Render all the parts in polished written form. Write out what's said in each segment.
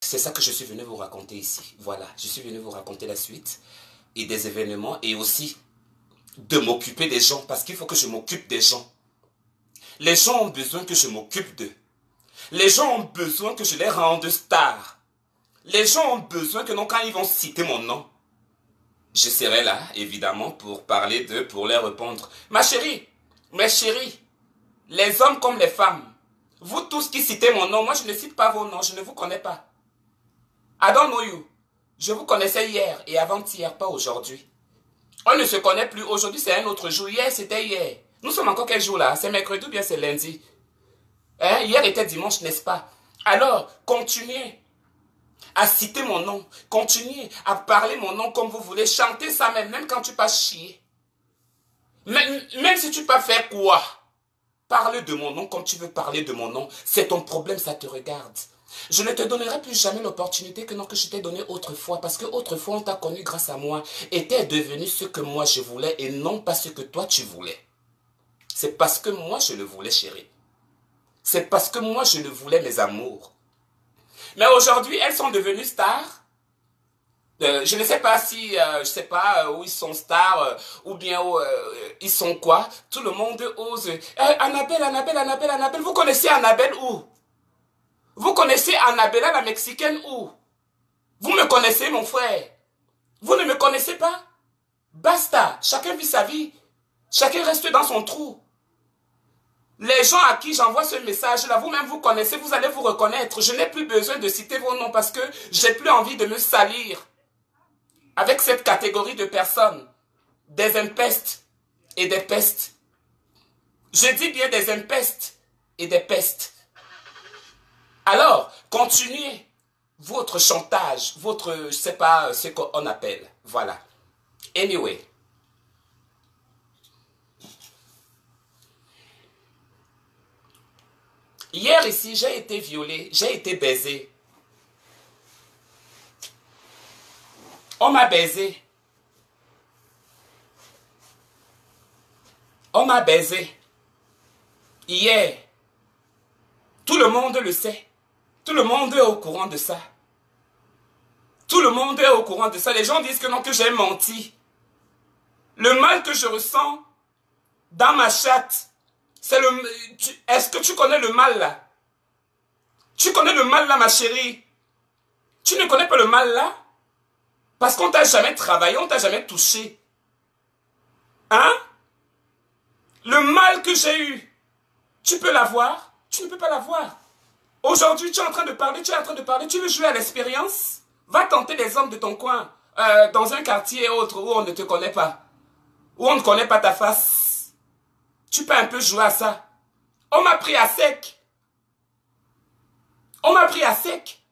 C'est ça que je suis venu vous raconter ici. Voilà, je suis venu vous raconter la suite et des événements et aussi de m'occuper des gens parce qu'il faut que je m'occupe des gens. Les gens ont besoin que je m'occupe d'eux. Les gens ont besoin que je les rende stars. Les gens ont besoin que non, quand ils vont citer mon nom, je serai là, évidemment, pour parler d'eux, pour les répondre. Ma chérie, mes chéris, les hommes comme les femmes, vous tous qui citez mon nom, moi je ne cite pas vos noms, je ne vous connais pas. I don't know you. Je vous connaissais hier et avant-hier, pas aujourd'hui. On ne se connaît plus. Aujourd'hui, c'est un autre jour. Hier, c'était hier. Nous sommes encore quel jour là? C'est mercredi ou bien c'est lundi? Hein? Hier était dimanche, n'est-ce pas? Alors, continuez à citer mon nom. Continuez à parler mon nom comme vous voulez. Chantez ça même quand tu passes chier. Même si tu peux faire quoi? Parle de mon nom comme tu veux parler de mon nom. C'est ton problème, ça te regarde. Je ne te donnerai plus jamais l'opportunité que je t'ai donnée autrefois. Parce que autrefois, on t'a connu grâce à moi. Et t'es devenu ce que moi je voulais et non pas ce que toi tu voulais. C'est parce que moi je le voulais, chérie. C'est parce que moi je le voulais, mes amours. Mais aujourd'hui, elles sont devenues stars. Je ne sais pas si, je sais pas où ils sont stars ou bien où ils sont quoi. Tout le monde ose. Annabelle. Vous connaissez Annabelle où? Vous connaissez Annabella, la Mexicaine, où? Vous me connaissez, mon frère? Vous ne me connaissez pas? Basta. Chacun vit sa vie. Chacun reste dans son trou. Les gens à qui j'envoie ce message-là, vous-même vous connaissez, vous allez vous reconnaître. Je n'ai plus besoin de citer vos noms parce que j'ai plus envie de me salir avec cette catégorie de personnes. Des impestes et des pestes. Je dis bien des impestes et des pestes. Alors, continuez votre chantage, votre, je sais pas ce qu'on appelle. Voilà. Anyway. Hier ici, j'ai été violée, j'ai été baisée. On m'a baisé. On m'a baisé. Hier. Tout le monde le sait. Tout le monde est au courant de ça. Tout le monde est au courant de ça. Les gens disent que non, que j'ai menti. Le mal que je ressens dans ma chatte, c'est le... Est-ce que tu connais le mal là? Tu connais le mal là, ma chérie? Tu ne connais pas le mal là? Parce qu'on t'a jamais travaillé, on t'a jamais touché. Hein? Le mal que j'ai eu, tu peux l'avoir? Tu ne peux pas l'avoir. Aujourd'hui, tu es en train de parler, tu veux jouer à l'expérience? Va tenter les hommes de ton coin, dans un quartier autre où on ne te connaît pas. Où on ne connaît pas ta face. Tu peux un peu jouer à ça. On m'a pris à sec. On m'a pris à sec.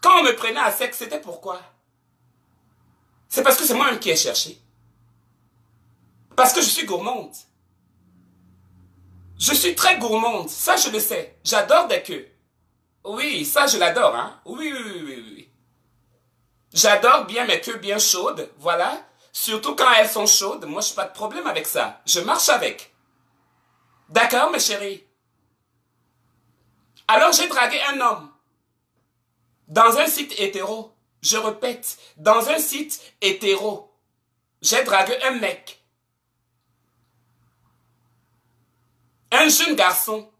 Quand on me prenait à sec, c'était pourquoi? C'est parce que c'est moi-même qui ai cherché. Parce que je suis gourmande. Je suis très gourmande, ça je le sais. J'adore des queues. Oui, ça je l'adore, hein. Oui. J'adore bien mes queues bien chaudes, voilà. Surtout quand elles sont chaudes, moi je n'ai pas de problème avec ça. Je marche avec. D'accord, mes chéris? Alors j'ai dragué un homme. Dans un site hétéro. Je répète, dans un site hétéro. J'ai dragué un mec. Un jeune garçon.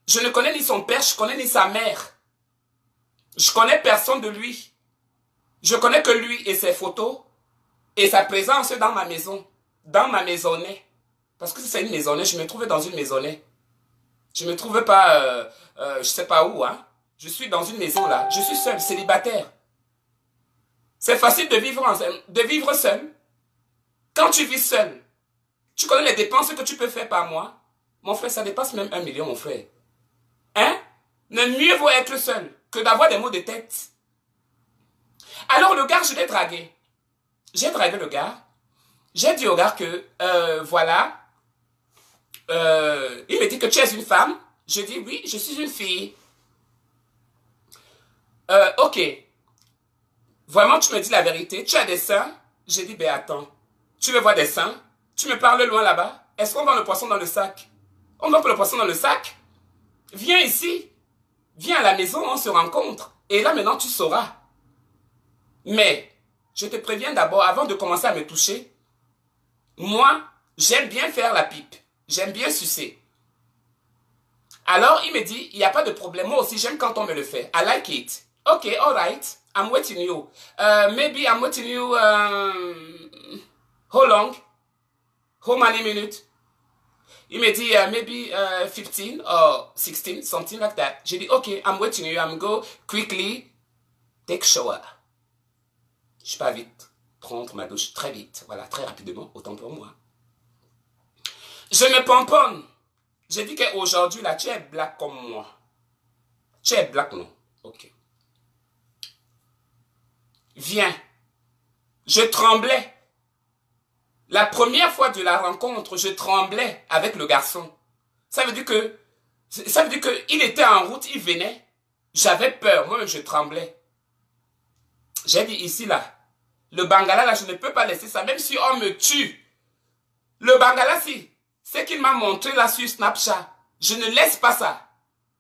Je ne connais ni son père, je connais ni sa mère. Je connais personne de lui. Je connais que lui et ses photos et sa présence dans ma maison, dans ma maisonnée. Parce que c'est une maisonnée, je me trouvais dans une maisonnée. Je me trouvais pas, je sais pas où, hein. Je suis dans une maison là, je suis seul, célibataire. C'est facile de vivre seul. Quand tu vis seul, tu connais les dépenses que tu peux faire par mois. Mon frère, ça dépasse même 1 million, mon frère. Hein? Mais mieux vaut être seul que d'avoir des maux de tête. Alors le gars, je l'ai dragué. J'ai dragué le gars. J'ai dit au gars que, voilà. Il me dit que tu es une femme. Je dis oui, je suis une fille. Ok. Vraiment, tu me dis la vérité. Tu as des seins? J'ai dit, ben attends. Tu veux voir des seins? Tu me parles loin là-bas? Est-ce qu'on vend le poisson dans le sac? On vend le poisson dans le sac? Viens ici. Viens à la maison, on se rencontre. Et là, maintenant, tu sauras. Mais, je te préviens d'abord, avant de commencer à me toucher, moi, j'aime bien faire la pipe. J'aime bien sucer. Alors, il me dit, il n'y a pas de problème. Moi aussi, j'aime quand on me le fait. I like it. Ok, all right. I'm waiting you. Maybe I'm waiting you. How long? How many minutes? Il me dit, maybe 15 or 16, something like that. J'ai dit, ok, I'm waiting you. I'm go quickly take shower. Je pars vite prendre ma douche très vite. Voilà, très rapidement, autant pour moi. Je me pomponne. J'ai dit qu'aujourd'hui, là, tu es black comme moi. Tu es black, non? Ok. Viens. Je tremblais. La première fois de la rencontre, je tremblais avec le garçon. Ça veut dire qu'il était en route, il venait. J'avais peur, moi je tremblais. J'ai dit ici, là, le Bangala, là, je ne peux pas laisser ça, même si on me tue. Le Bangala, si, c'est qu'il m'a montré là sur Snapchat. Je ne laisse pas ça.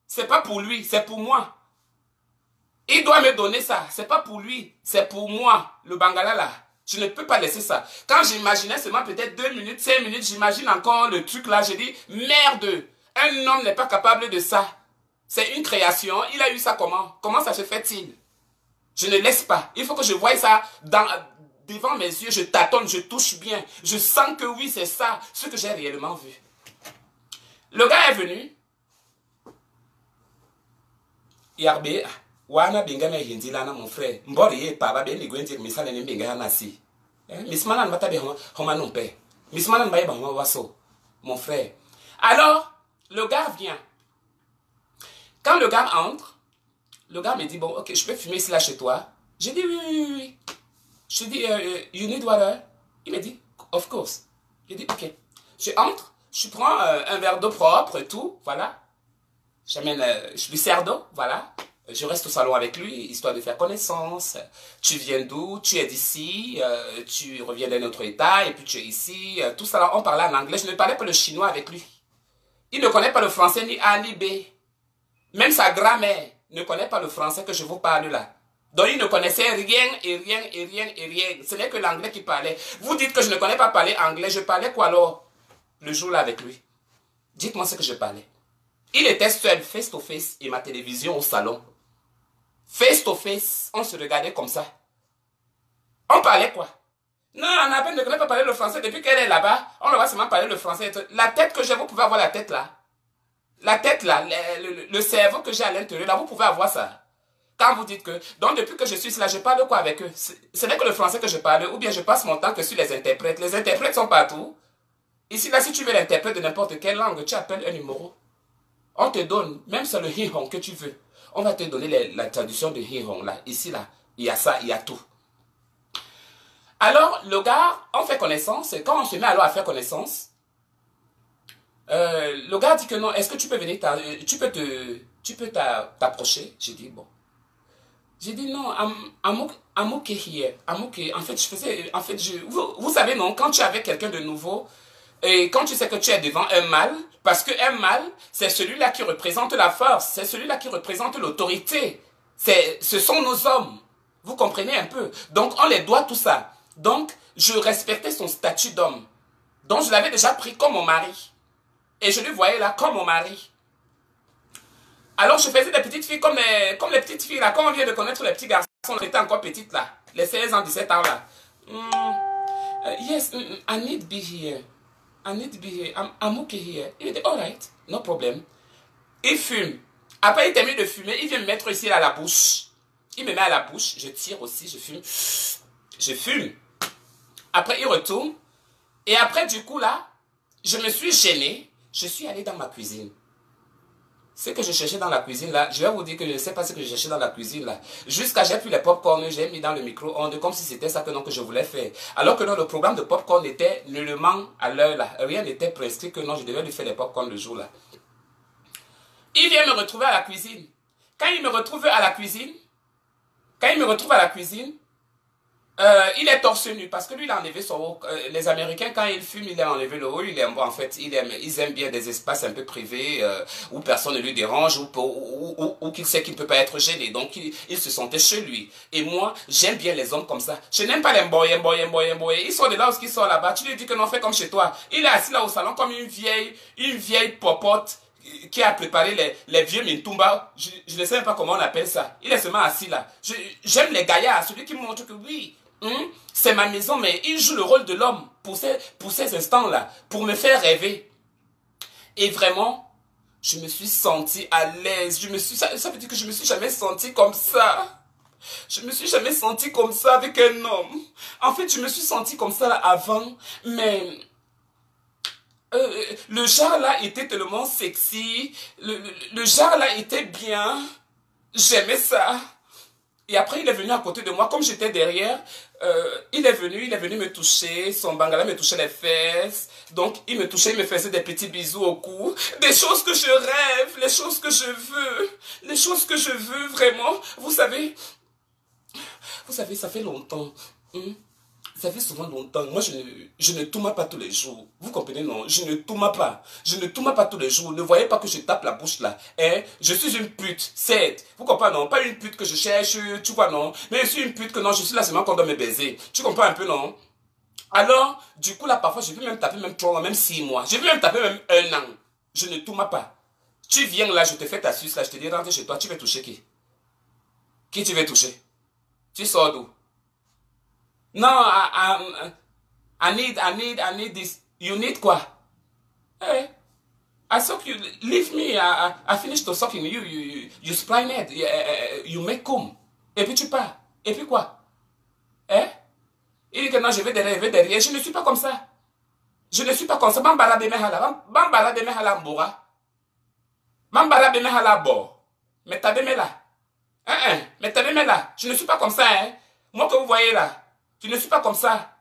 C'est pas pour lui, c'est pour moi. Il doit me donner ça. C'est pas pour lui, c'est pour moi, le Bangala là. Je ne peux pas laisser ça. Quand j'imaginais seulement peut-être 2 minutes, 5 minutes, j'imagine encore le truc là, j'ai dit, merde, un homme n'est pas capable de ça. C'est une création, il a eu ça comment? Comment ça se fait-il? Je ne laisse pas. Il faut que je voie ça devant mes yeux, je tâtonne, je touche bien. Je sens que oui, c'est ça, ce que j'ai réellement vu. Le gars est venu. Yarbe, wana bingame hindi lana mon frère. Mbori ye papa ben ni gwentir misale ni binga na si. Mismana nbata be homa nompe. Mismana nbaye ba waso. Mon frère. Alors, le gars vient. Quand le gars entre, le gars me dit, bon, ok, je peux fumer ici là chez toi. J'ai dit, oui, oui, oui, oui. Je dis, you need water? Il me dit, of course. J'ai dit, ok. Je entre, je prends un verre d'eau propre et tout, voilà. J'amène, je lui sers d'eau, voilà. Je reste au salon avec lui, histoire de faire connaissance. Tu viens d'où? Tu es d'ici, tu reviens d'un autre état, et puis tu es ici. Tout ça, on parlait en anglais. Je ne parlais pas le chinois avec lui. Il ne connaît pas le français ni A ni B. Même sa grand-mère ne connaît pas le français que je vous parle là. Donc il ne connaissait rien et rien et rien et rien. Ce n'est que l'anglais qu'il parlait. Vous dites que je ne connais pas parler anglais. Je parlais quoi alors le jour-là avec lui? Dites-moi ce que je parlais. Il était seul, face to face, et ma télévision au salon. Face to face, on se regardait comme ça. On parlait quoi? Non, Annabelle ne connaît pas parler le français. Depuis qu'elle est là-bas, on ne va seulement parler le français. La tête que j'ai, vous pouvez avoir la tête là. La tête là, le cerveau que j'ai à l'intérieur là, vous pouvez avoir ça. Quand vous dites que, donc depuis que je suis là, je parle quoi avec eux? Ce n'est que le français que je parle, ou bien je passe mon temps que sur les interprètes. Les interprètes sont partout. Ici là, si tu veux l'interprète de n'importe quelle langue, tu appelles un numéro. On te donne, même sur le hi-hong que tu veux, on va te donner la traduction de hi-hong là. Ici là, il y a ça, il y a tout. Alors, le gars, on fait connaissance, et quand on se met alors à faire connaissance, le gars dit que non, est-ce que tu peux venir, tu peux t'approcher? J'ai dit, bon. J'ai dit non, I'm okay here. I'm okay. En fait, vous savez non, quand tu es avec quelqu'un de nouveau, et quand tu sais que tu es devant un mâle, parce qu'un mâle, c'est celui-là qui représente la force, c'est celui-là qui représente l'autorité. Ce sont nos hommes. Vous comprenez un peu? Donc, on les doit tout ça. Donc, je respectais son statut d'homme. Donc, je l'avais déjà pris comme mon mari. Et je lui voyais là comme mon mari. Alors, je faisais des petites filles comme les petites filles là. Quand on vient de connaître les petits garçons, on était encore petites là. Les 16 ans, 17 ans là. Yes, I need to be here. I need to be here. I'm okay here. Il dit, all right, no problem. Il fume. Après, il termine de fumer. Il vient me mettre ici à la bouche. Il me met à la bouche. Je tire aussi, je fume. Je fume. Après, il retourne. Et après, du coup, là, je me suis gêné. Je suis allé dans ma cuisine. Ce que je cherchais dans la cuisine, là, je vais vous dire que je ne sais pas ce que je cherchais dans la cuisine, là. Jusqu'à j'ai pris les pop-corn, j'ai mis dans le micro-ondes, comme si c'était ça que, non, que je voulais faire. Alors que non, le programme de pop-corn était nullement à l'heure, là. Rien n'était prescrit que non, je devais lui faire les pop-corn le jour, là. Il vient me retrouver à la cuisine. Quand il me retrouve à la cuisine, Il est torse nu parce que lui, il a enlevé son haut. Les Américains, quand ils fument, il a enlevé le haut. Il aime, en fait, ils aiment bien des espaces un peu privés où personne ne lui dérange ou qu'il sait qu'il ne peut pas être gêné. Donc, il se sentait chez lui. Et moi, j'aime bien les hommes comme ça. Je n'aime pas les mboyés. Ils sont de là où ils sont là-bas. Tu lui dis que non, fais comme chez toi. Il est assis là au salon comme une vieille popote qui a préparé les vieux Mintumba. Je ne sais même pas comment on appelle ça. Il est seulement assis là. J'aime les gaillards, celui qui montre que oui. C'est ma maison, mais il joue le rôle de l'homme pour ces instants-là, pour me faire rêver. Et vraiment, je me suis senti à l'aise. Ça veut dire que je me suis jamais senti comme ça. Je me suis jamais senti comme ça avec un homme. En fait, je me suis senti comme ça avant, mais le genre là était tellement sexy. Le genre là était bien. J'aimais ça. Et après, il est venu à côté de moi, comme j'étais derrière, il est venu me toucher, son bangala me touchait les fesses, donc il me touchait, il me faisait des petits bisous au cou, des choses que je rêve, les choses que je veux, les choses que je veux vraiment, vous savez, ça fait longtemps, ça fait souvent longtemps. Moi, je ne tourne pas tous les jours. Vous comprenez, non? Je ne tourne pas. Je ne tourne pas tous les jours. Ne voyez pas que je tape la bouche là. Hein? Je suis une pute. C'est. Vous comprenez, non? Pas une pute que je cherche, tu vois, non? Mais je suis une pute que non, je suis là seulement quand on doit me baiser. Tu comprends un peu, non? Alors, du coup, là, parfois, je peux même taper même 3 mois, même 6 mois. Je peux même taper même 1 an. Je ne tourne pas. Tu viens là, je te fais ta suce là, je te dis, rentre chez toi, tu veux toucher qui? Qui tu veux toucher? Tu sors d'où? Non, I need this. You need quoi? Hey, I suck you. Leave me. I finish the sucking you. You spline it. You make cum. Et puis tu pars. Et puis quoi? Hein? Il dit que non, je vais derrière. Je ne suis pas comme ça. Je ne suis pas comme ça. Bambara de mehala. Bambara de mehala mbora. Bambara de mehala bo. Mais t'as des là. Mais t'as des là. Je ne suis pas comme ça, hein. Moi que vous voyez là. Je ne suis pas comme ça.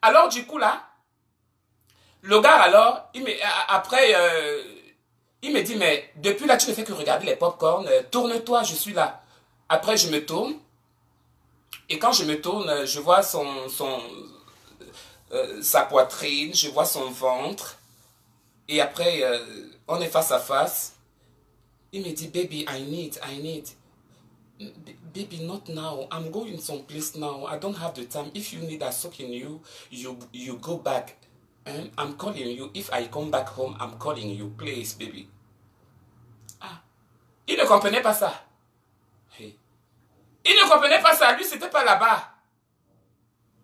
Alors, du coup, là, le gars, alors, après, il me dit, mais depuis là, tu ne fais que regarder les pop-corn. Tourne-toi, je suis là. Après, je me tourne. Et quand je me tourne, je vois sa poitrine, je vois son ventre. Et après, on est face à face. Il me dit, baby, I need. Baby, not now. I'm going someplace now. I don't have the time. If you need a suck in you, you go back. And I'm calling you. If I come back home, I'm calling you. Please, baby. Ah. Il ne comprenait pas ça. Hey. Il ne comprenait pas ça. Lui, c'était pas là-bas.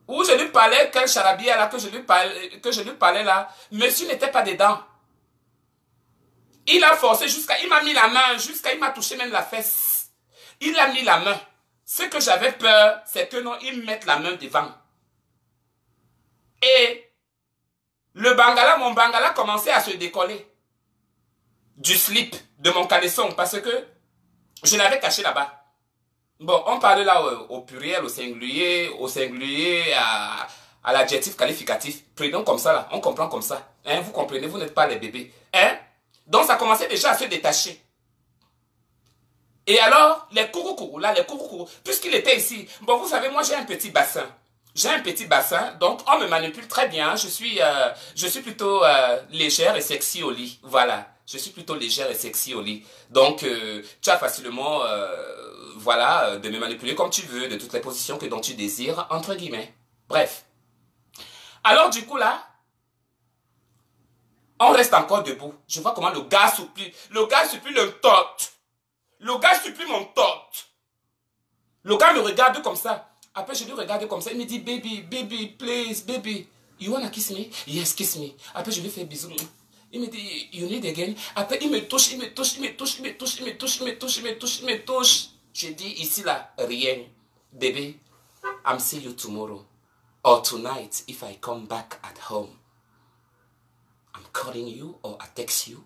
Où je lui parlais, quel charabia là, que je lui parlais là. Monsieur n'était pas dedans. Il a forcé il m'a mis la main, il m'a touché même la fesse. Il a mis la main. Ce que j'avais peur, c'est que non, il mette la main devant. Et mon bangala commençait à se décoller du slip de mon caleçon parce que je l'avais caché là-bas. Bon, on parle là au pluriel, au singulier, à l'adjectif qualificatif. Prenons comme ça là, on comprend comme ça. Hein, vous comprenez, vous n'êtes pas les bébés. Hein? Donc ça commençait déjà à se détacher. Et alors, les couroucous, puisqu'il était ici, bon, vous savez, moi j'ai un petit bassin. Donc on me manipule très bien. Je suis plutôt légère et sexy au lit. Voilà, je suis plutôt légère et sexy au lit. Donc, tu as facilement, voilà, de me manipuler comme tu veux, de toutes les positions dont tu désires, entre guillemets. Bref. Alors, du coup, là, on reste encore debout. Je vois comment le gars supplie. Le gars supplie le tot. Le gars supplie mon tot. Le gars me regarde comme ça. Après, je lui regarde comme ça. Il me dit, baby, please, baby. You wanna kiss me? Yes, kiss me. Après, je lui fais bisous. Il me dit, you need again. Après, il me touche. Je dis, ici, là, rien. Baby, I'm see you tomorrow. Or tonight, if I come back at home. I'm calling you or I text you.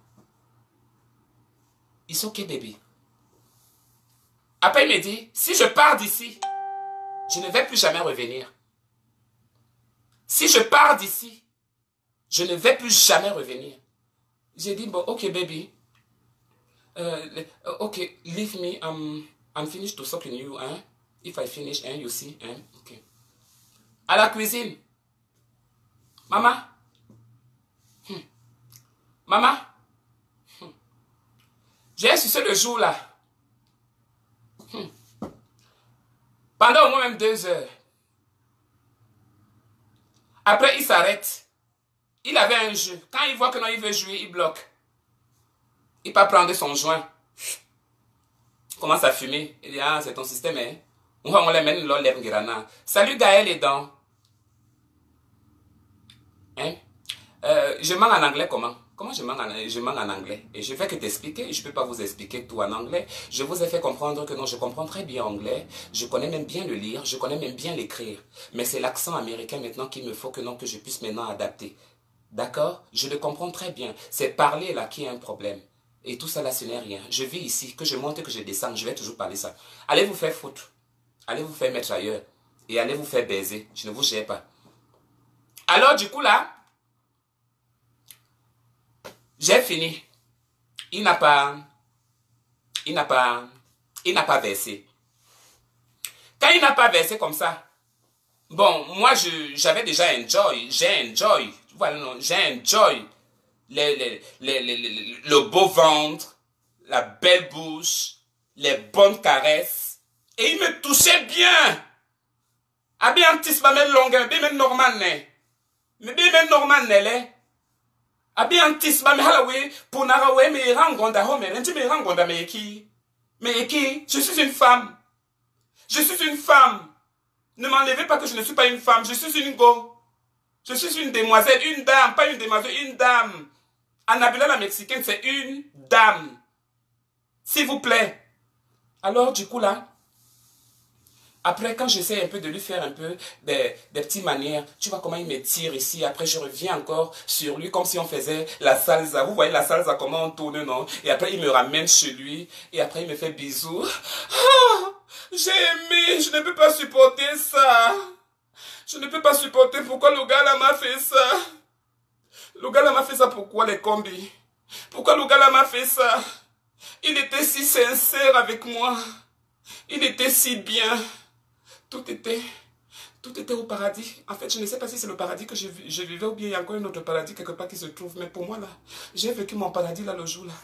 It's okay, baby. Après, il me dit, si je pars d'ici, je ne vais plus jamais revenir. Si je pars d'ici, je ne vais plus jamais revenir. J'ai dit, bon, ok, baby. Ok, leave me. I'm finished to sucking you, hein? If I finish, hein, you see, hein? Ok. à la cuisine. Maman. Maman. J'ai sucé le jour là. Pendant au moins même 2 heures. Après, il s'arrête. Il avait un jeu. Quand il voit que non, il veut jouer, il bloque. Il peut prendre son joint. Il commence à fumer. Il dit, ah, c'est ton système, hein. On les mène là, les Ngirana. Salut Gaël et dents. Hein? Je mens en anglais comment? Comment je mens en anglais? Et je fais que t'expliquer. Je ne peux pas vous expliquer tout en anglais. Je vous ai fait comprendre que non, je comprends très bien anglais. Je connais même bien le lire. Je connais même bien l'écrire. Mais c'est l'accent américain maintenant qu'il me faut que non, que je puisse maintenant adapter. D'accord? Je le comprends très bien. C'est parler là qui est un problème. Et tout ça là, ce n'est rien. Je vis ici, que je monte, que je descends, je vais toujours parler ça. Allez vous faire foutre. Allez vous faire mettre ailleurs. Et allez vous faire baiser. Je ne vous gère pas. Alors du coup là, j'ai fini. Il n'a pas versé. Quand il n'a pas versé comme ça, bon, moi j'avais déjà j'ai enjoy. Voilà, non, j'ai enjoy le beau ventre, la belle bouche, les bonnes caresses. Et il me touchait bien. Ah bien, tis ma mère longue, bien normal, mais bien normal, n'est Abi antis ba me halawe pour narawe me rangonda ho me renti me rangonda me eki. Me eki, je suis une femme. Je suis une femme. Ne m'enlevez pas que je ne suis pas une femme, je suis une go. Je suis une demoiselle, une dame, pas une demoiselle, une dame. Annabella la mexicaine, c'est une dame. S'il vous plaît. Alors du coup là, après, quand j'essaie un peu de lui faire un peu des petites manières, tu vois comment il me tire ici. Après, je reviens encore sur lui comme si on faisait la salsa. Vous voyez la salsa, comment on tourne, non? Et après, il me ramène chez lui. Et après, il me fait bisous. Ah, j'ai aimé, je ne peux pas supporter ça. Je ne peux pas supporter pourquoi le gars là m'a fait ça. Le gars là m'a fait ça pourquoi les combis? Pourquoi le gars là m'a fait ça? Il était si sincère avec moi. Il était si bien. Tout était au paradis. En fait, je ne sais pas si c'est le paradis que je vivais ou bien il y a encore un autre paradis quelque part qui se trouve. Mais pour moi, là, j'ai vécu mon paradis là le jour là.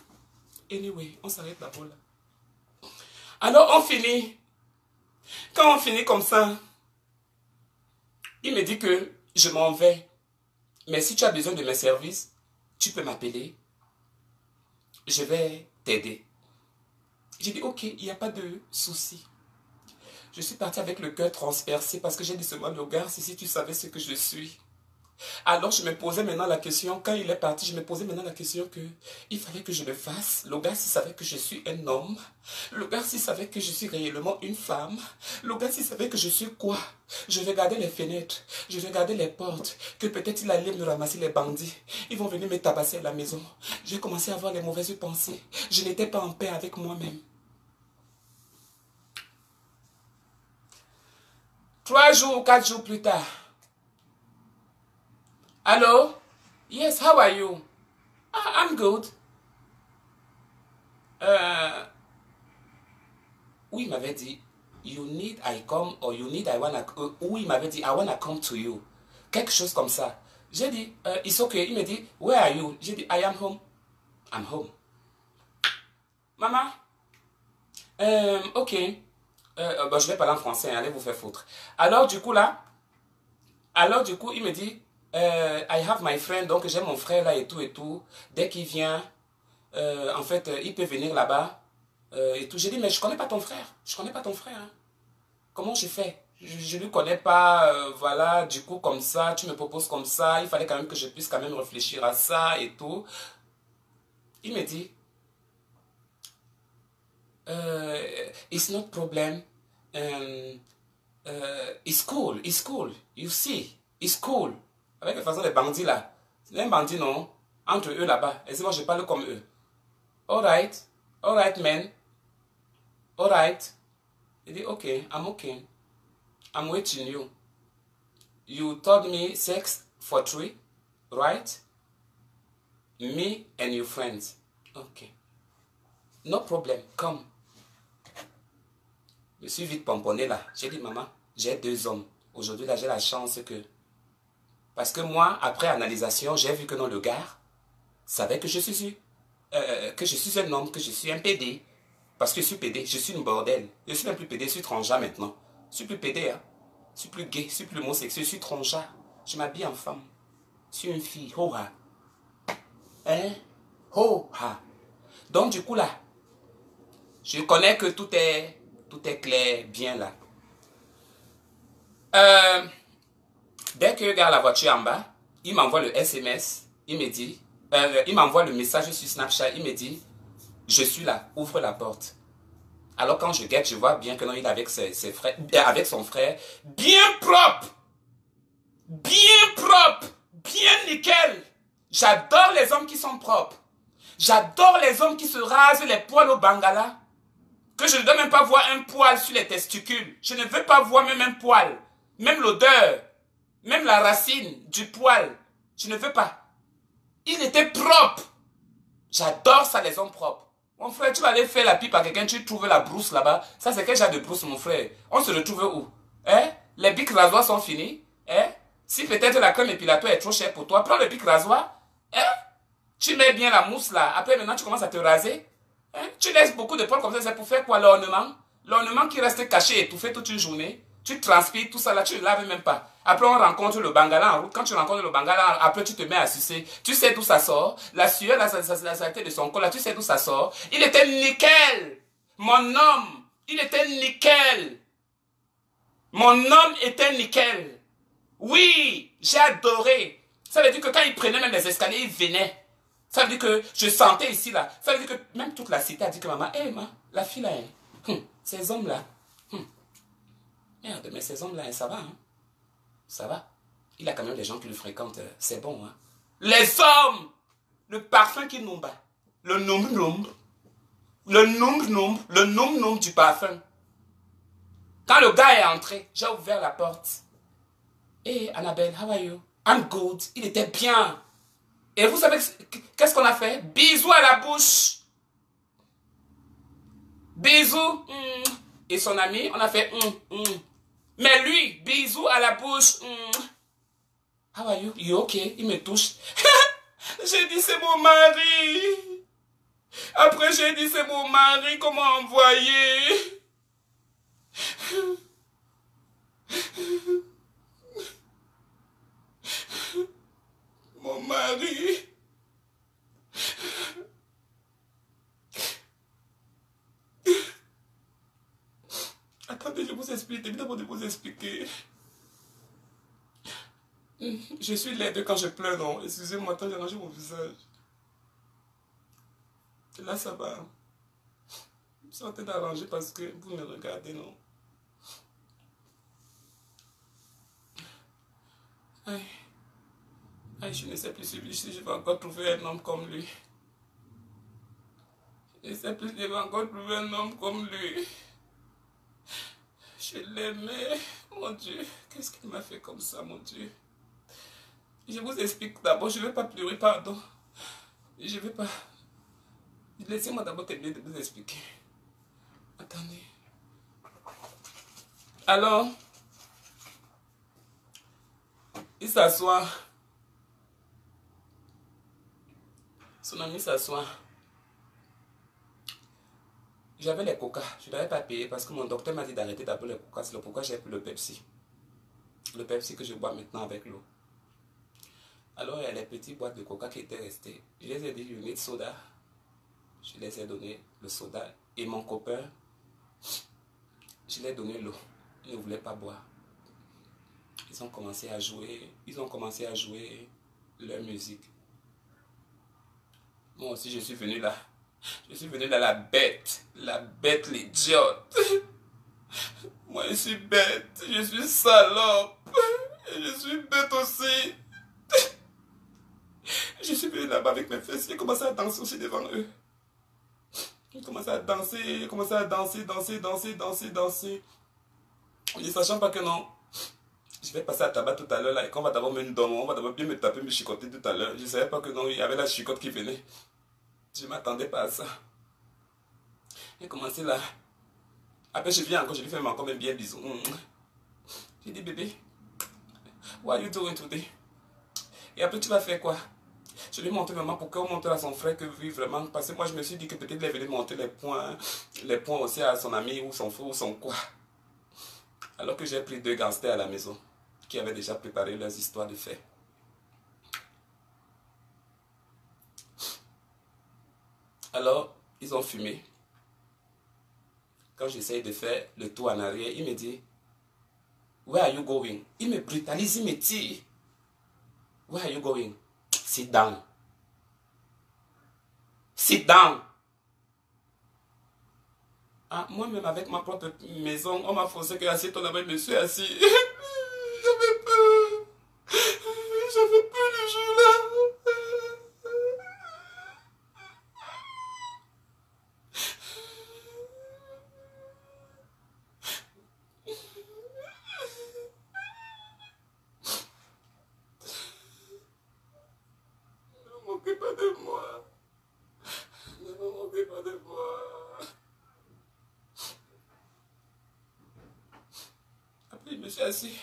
Anyway, on s'arrête d'abord là. Alors, on finit. Quand on finit comme ça, il me dit que je m'en vais. Mais si tu as besoin de mes services, tu peux m'appeler. Je vais t'aider. J'ai dit, ok, il n'y a pas de souci. Je suis partie avec le cœur transpercé parce que j'ai dit seulement, le gars, si tu savais ce que je suis. Alors je me posais maintenant la question, quand il est parti, je me posais maintenant la question que il fallait que je le fasse. Le gars, s'il savait que je suis un homme, le gars, s'il savait que je suis réellement une femme, le gars, s'il savait que je suis quoi, je vais garder les fenêtres, je vais garder les portes, que peut-être il allait me ramasser les bandits, ils vont venir me tabasser à la maison. J'ai commencé à avoir les mauvaises pensées, je n'étais pas en paix avec moi-même. 3 jours ou 4 jours plus tard. Hello? Yes, how are you? I'm good. Oui, il m'avait dit, you need I come or you need I wanna... Oui, il m'avait dit, I wanna come to you. Quelque chose comme ça. J'ai dit, it's okay. Il me dit, where are you? J'ai dit, I am home. I'm home. Maman? Ok. Bon, je vais parler en français, allez vous faire foutre. Alors du coup là, il me dit, I have my friend, donc j'ai mon frère là et tout. Dès qu'il vient, en fait, il peut venir là-bas et tout. J'ai dit, mais je connais pas ton frère, hein. Comment je fais? Je ne lui connais pas, voilà, du coup comme ça, tu me proposes comme ça, il fallait quand même que je puisse quand même réfléchir à ça et tout. Il me dit, it's not problem. It's cool. You see, it's cool. Avec la façon des bandits là. C'est un bandit, non? Entre eux là-bas. Et c'est moi, je parle comme eux. Alright, man. Alright. Il dit, ok, I'm okay. I'm waiting you. You told me sex for 3, right? Me and your friends. Okay. No problem, come. Je me suis vite pomponné là. J'ai dit, maman, j'ai 2 hommes. Aujourd'hui, là, j'ai la chance que... Parce que moi, après analysation, j'ai vu que non, le gars savait que je suis un homme, que je suis un PD. Parce que je suis PD, je suis une bordel. Je suis même plus PD, je suis transgenre maintenant. Je suis plus PD, hein. Je suis plus gay, je suis plus homosexuel, je suis transgenre. Je m'habille en femme. Je suis une fille. Ho-ha. Hein? Ho-ha. Donc, du coup, là, je connais que tout est clair, bien là. Dès que je regarde la voiture en bas, il m'envoie le SMS, il me dit, il m'envoie le message sur Snapchat, il me dit, je suis là, ouvre la porte. Alors quand je guette, je vois bien que non, il est avec ses frères, avec son frère, bien propre, bien nickel. J'adore les hommes qui sont propres. J'adore les hommes qui se rasent les poils au bangala. Que je ne dois même pas voir un poil sur les testicules. Je ne veux pas voir même un poil. Même l'odeur. Même la racine du poil. Je ne veux pas. Il était propre. J'adore ça, les hommes propres. Mon frère, tu vas aller faire la pipe à quelqu'un, tu trouves la brousse là-bas. Ça, c'est quel genre de brousse, mon frère? On se retrouve où? Hein? Les bics rasoirs sont finis? Hein? Si peut-être la crème épilatoire est trop chère pour toi, prends le bic rasoir. Hein? Tu mets bien la mousse là. Après, maintenant, tu commences à te raser. Hein? Tu laisses beaucoup de poils comme ça, c'est pour faire quoi? L'ornement? L'ornement qui reste caché, étouffé toute une journée. Tu transpires tout ça là, tu ne laves même pas. Après, on rencontre le bangala en route. Quand tu rencontres le bangala, après, tu te mets à sucer. Tu sais d'où ça sort. La sueur, la saleté de son corps, là, tu sais d'où ça sort. Il était nickel. Mon homme, il était nickel. Mon homme était nickel. Oui, j'ai adoré. Ça veut dire que quand il prenait même les escaliers, il venait. Ça veut dire que je sentais ici, là. Ça veut dire que même toute la cité a dit que maman, hé, la fille là, ces hommes-là, merde, mais ces hommes-là, ça va, hein. Ça va. Il a quand même des gens qui le fréquentent, c'est bon, hein. Les hommes, le parfum qui nous bat, le nom-nom, le nom-nom, le nom-nom du parfum. Quand le gars est entré, j'ai ouvert la porte. Hey, Annabelle, how are you? I'm good. Il était bien. Et vous savez qu'est-ce qu'on a fait? Bisous à la bouche. Bisous. Et son ami, on a fait Mais lui, bisous à la bouche. How are you? You okay? Il me touche. J'ai dit c'est mon mari. Après j'ai dit c'est mon mari, comment envoyer? Mon mari. Attendez, je vous explique. Évidemment de vous expliquer. Je suis laide quand je pleure, non. Excusez-moi, attends, j'ai rangé mon visage. Et là, ça va. Je suis en train d'arranger parce que vous me regardez, non. Aïe. Aïe, je ne sais plus si je vais encore trouver un homme comme lui. Je ne sais plus si je vais encore trouver un homme comme lui. Je l'aimais. Mon Dieu, qu'est-ce qu'il m'a fait comme ça, mon Dieu? Je vous explique d'abord, je ne vais pas pleurer, pardon. Je ne vais pas... Laissez-moi d'abord terminer de vous expliquer. Attendez. Alors, il s'assoit. Son ami s'assoit. J'avais les coca. Je n'avais pas payé parce que mon docteur m'a dit d'arrêter d'appeler les coca. C'est le pourquoi j'ai pris le Pepsi. Le Pepsi que je bois maintenant avec l'eau. Alors, il y a les petites boîtes de coca qui étaient restées. Je les ai dit, you need soda. Je les ai donné le soda. Et mon copain, je lui ai donné l'eau. Il ne voulait pas boire. Ils ont commencé à jouer. Ils ont commencé à jouer leur musique. Moi aussi, je suis venu là. Je suis venu là, la bête, l'idiote. Moi, je suis bête, je suis salope. Et je suis bête aussi. Je suis venu là-bas avec mes fesses. J'ai commencé à danser aussi devant eux. J'ai commencé à danser, danser. Ne sachant pas que non. Je vais passer à tabac tout à l'heure là et qu'on va d'abord me donner, on va d'abord bien me taper, me chicoter tout à l'heure. Je ne savais pas que non, il y avait la chicote qui venait. Je ne m'attendais pas à ça. J'ai commencé là. Après je viens encore, je lui fais encore même bien bisous. J'ai dit, bébé, what are you doing today? Et après, tu vas faire quoi? Je lui ai montré vraiment pourquoi on montre à son frère que oui, vraiment. Parce que moi, je me suis dit que peut-être il est venu montrer les points aussi à son ami ou son frère ou son quoi. Alors que j'ai pris 2 gangsters à la maison qui avaient déjà préparé leurs histoires de fait. Alors, ils ont fumé. Quand j'essaye de faire le tour en arrière, il me dit, where are you going? Il me brutalise, il me tire. Where are you going? Sit down. Sit down. Ah, moi-même, avec ma propre maison, on m'a forcé que assieds-toi là-bas, je me suis assis. J'avais peur. J'avais peur le jour-là. Ne vous moquez pas de moi. Ne vous moquez pas de moi. Après, je me suis assis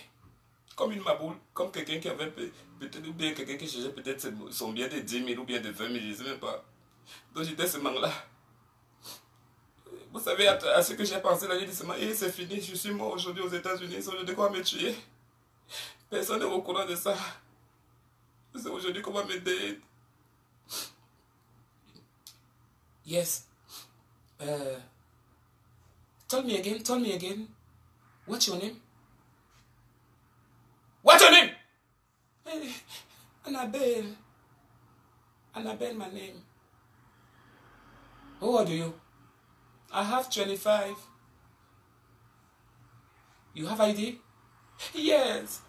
comme une maboule, comme quelqu'un qui avait peut-être, ou bien quelqu'un qui cherchait peut-être son bien de 10 000 ou bien de 20 000, je ne sais même pas. Donc j'étais seulement là. Vous savez, à ce que j'ai pensé là, j'ai dit seulement, c'est fini, je suis mort aujourd'hui aux États-Unis, ils sont de quoi me tuer. Personne n'est au courant de ça. C'est aujourd'hui qu'on va me dire. Yes. Tell me again. What's your name? What's your name? Hey, Annabelle. Annabelle, my name. How old are you? I have 25. You have ID? Yes.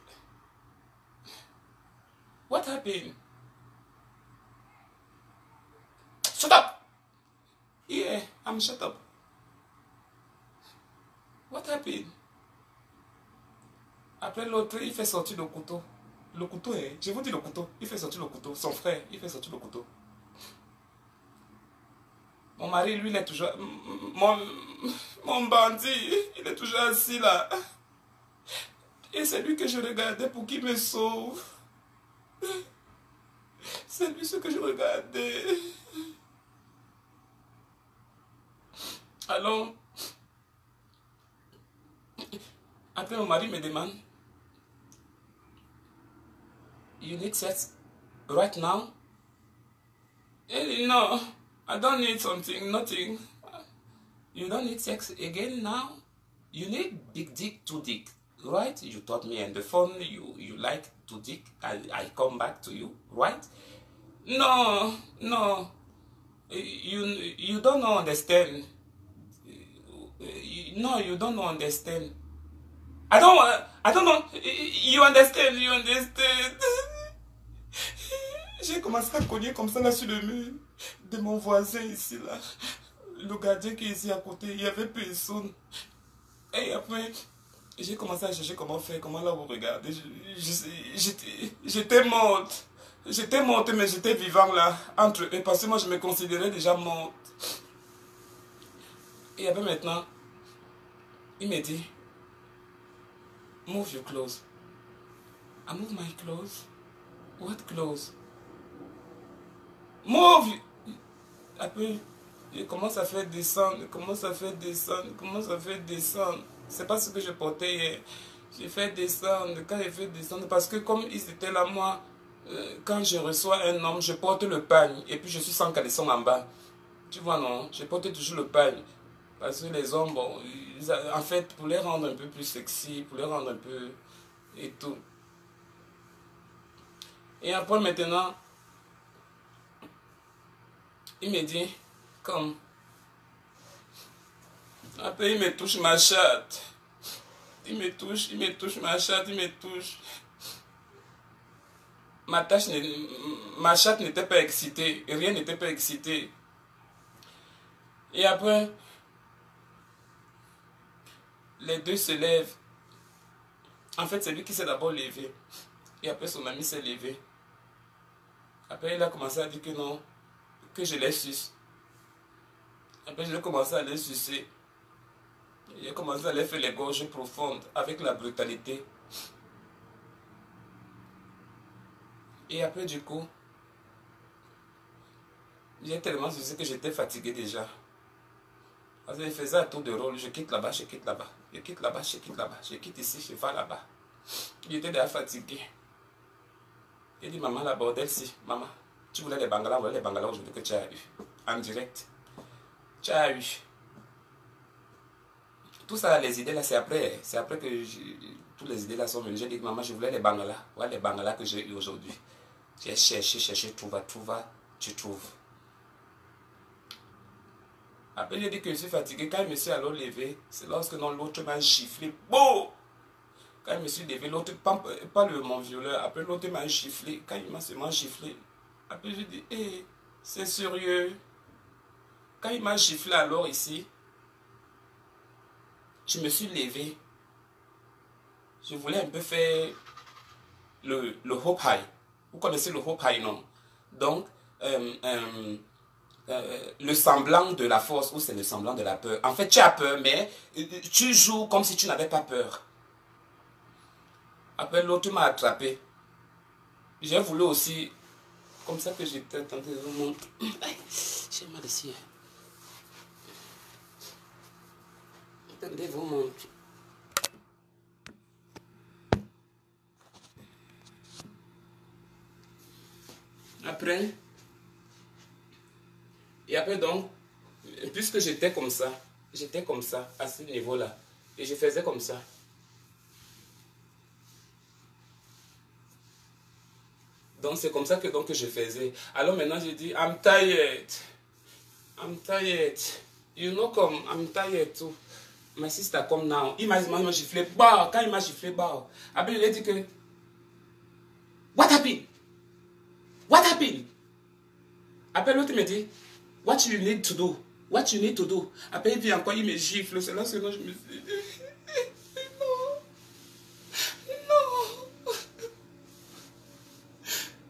What happened? Shut up! Yeah, I'm shut up. What happened? Après l'autre, il fait sortir le couteau. Le couteau, je vous dis le couteau. Il fait sortir le couteau. Son frère, il fait sortir le couteau. Mon mari, lui, il est toujours... Mon bandit, il est toujours assis là. Et c'est lui que je regardais pour qu'il me sauve. C'est lui ce que je regardais. Alors, après mon mari me demande, you need sex right now? No, I don't need something, nothing. You don't need sex again now? You need big dick to dick, right? You taught me on the phone, you like to dick, I come back to you, right? No, you don't understand. No, you don't understand. I don't know. You understand. J'ai commencé à cogner comme ça là sur le mur de mon voisin ici là. Le gardien qui est ici à côté, il y avait personne. Et après, j'ai commencé à chercher comment faire, comment là vous regardez. J'étais morte. J'étais morte mais j'étais vivant là, entre eux, parce que moi je me considérais déjà morte. Et après maintenant, il me dit, move your clothes. I move my clothes. What clothes? Move! Après, il commence à faire descendre, C'est pas ce que je portais hier. J'ai fait descendre, quand j'ai fait descendre, parce que comme ils étaient là, moi, quand je reçois un homme, je porte le pagne, et puis je suis sans caleçon en bas. Tu vois, non? Je porte toujours le pagne. Parce que les hommes, bon, en fait, pour les rendre un peu plus sexy, pour les rendre un peu... et tout. Et après, maintenant, il me dit, comme... Après, il me touche ma chatte. Il me touche ma chatte, il me touche. Ma chatte n'était pas excitée, rien n'était pas excité. Et après, les deux se lèvent. En fait, c'est lui qui s'est d'abord levé. Et après, son ami s'est levé. Après, il a commencé à dire que non, que je les suce. Après, je vais commencer à les sucer. J'ai commencé à les faire les gorges profondes avec la brutalité. Et après, du coup, j'ai tellement soucié que j'étais fatigué déjà. Parce que je faisais un tour de rôle. Je quitte là-bas, je quitte là-bas. Je quitte là-bas, je quitte là-bas. Je quitte ici, je vais là-bas. J'étais déjà fatigué. J'ai dit, maman, la bordel, si. Maman, tu voulais les bangalas, voilà les bangalas aujourd'hui que tu as eu. En direct. Tu as eu. Tout ça, les idées là, c'est après. C'est après que toutes les idées là sont venues. J'ai dit, maman, je voulais les bangalas. Voilà les bangalas que j'ai eu aujourd'hui. J'ai cherché, cherché, tu trouves. Après, j'ai dit que je suis fatigué. Quand je me suis alors levé, c'est lorsque l'autre m'a giflé. Bon! Quand je me suis levé, l'autre, pas mon violeur, après l'autre m'a giflé. Quand il m'a seulement giflé, après j'ai dit, hé, c'est sérieux. Quand il m'a giflé alors ici, je me suis levé. Je voulais un peu faire le Hope High. Vous connaissez le Hope High, non? Donc, le semblant de la force ou c'est le semblant de la peur. En fait, tu as peur, mais tu joues comme si tu n'avais pas peur. Après, l'autre m'a attrapé. J'ai voulu aussi, comme ça que j'étais tenté de vous montrer. J'ai mal ici. Attendez, vous montrer. Après, et après donc, puisque j'étais comme ça, à ce niveau-là, et je faisais comme ça. Donc c'est comme ça que donc, je faisais. Alors maintenant je dis, I'm tired. I'm tired. You know comme, I'm tired too. My sister come now. Il m'a giflé, bah, quand il m'a giflé, bah. Après il a dit que, what happened? What happened? Après l'autre me dit, what you need to do? What you need to do? Après il vient encore, il me gifle. C'est là que je me suis dit, non,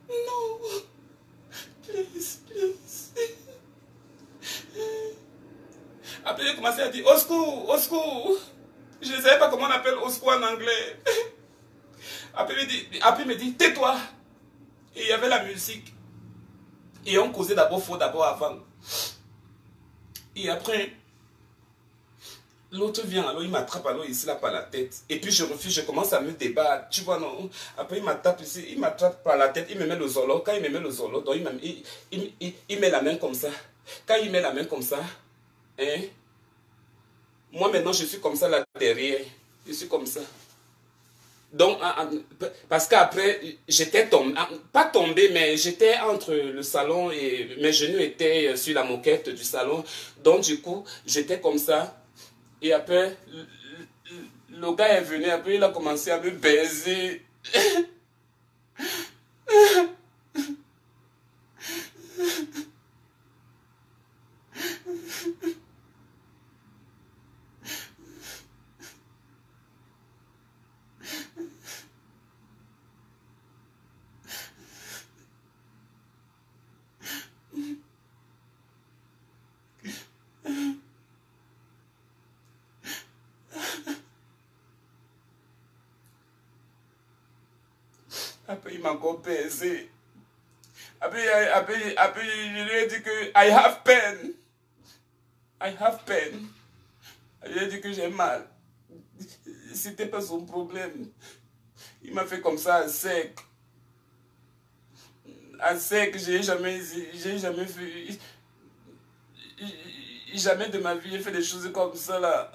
non, non, please, please. Après j'ai commencé à dire, au secours, au secours. Je ne savais pas comment on appelle au secours en anglais. Après il me dit, tais-toi. Et il y avait la musique. Et on causait d'abord faux, d'abord avant. Et après, l'autre vient, alors il m'attrape alors ici là par la tête. Et puis je refuse, je commence à me débattre. Tu vois, non? Après il m'attrape ici, il m'attrape par la tête, il me met le zolo. Quand il me met le zolo, donc il met la main comme ça. Quand il met la main comme ça, hein, moi maintenant je suis comme ça là derrière. Je suis comme ça. Donc, parce qu'après, j'étais tombé, pas tombé, mais j'étais entre le salon et mes genoux étaient sur la moquette du salon. Donc, du coup, j'étais comme ça. Et après, le gars est venu, après, il a commencé à me baiser. Après, il m'a encore baisé. Après, je lui ai dit que I have pain. I have pain. Je lui ai dit que j'ai mal. C'était pas son problème. Il m'a fait comme ça à sec. À sec, j'ai jamais vu. Jamais de ma vie j'ai fait des choses comme ça là.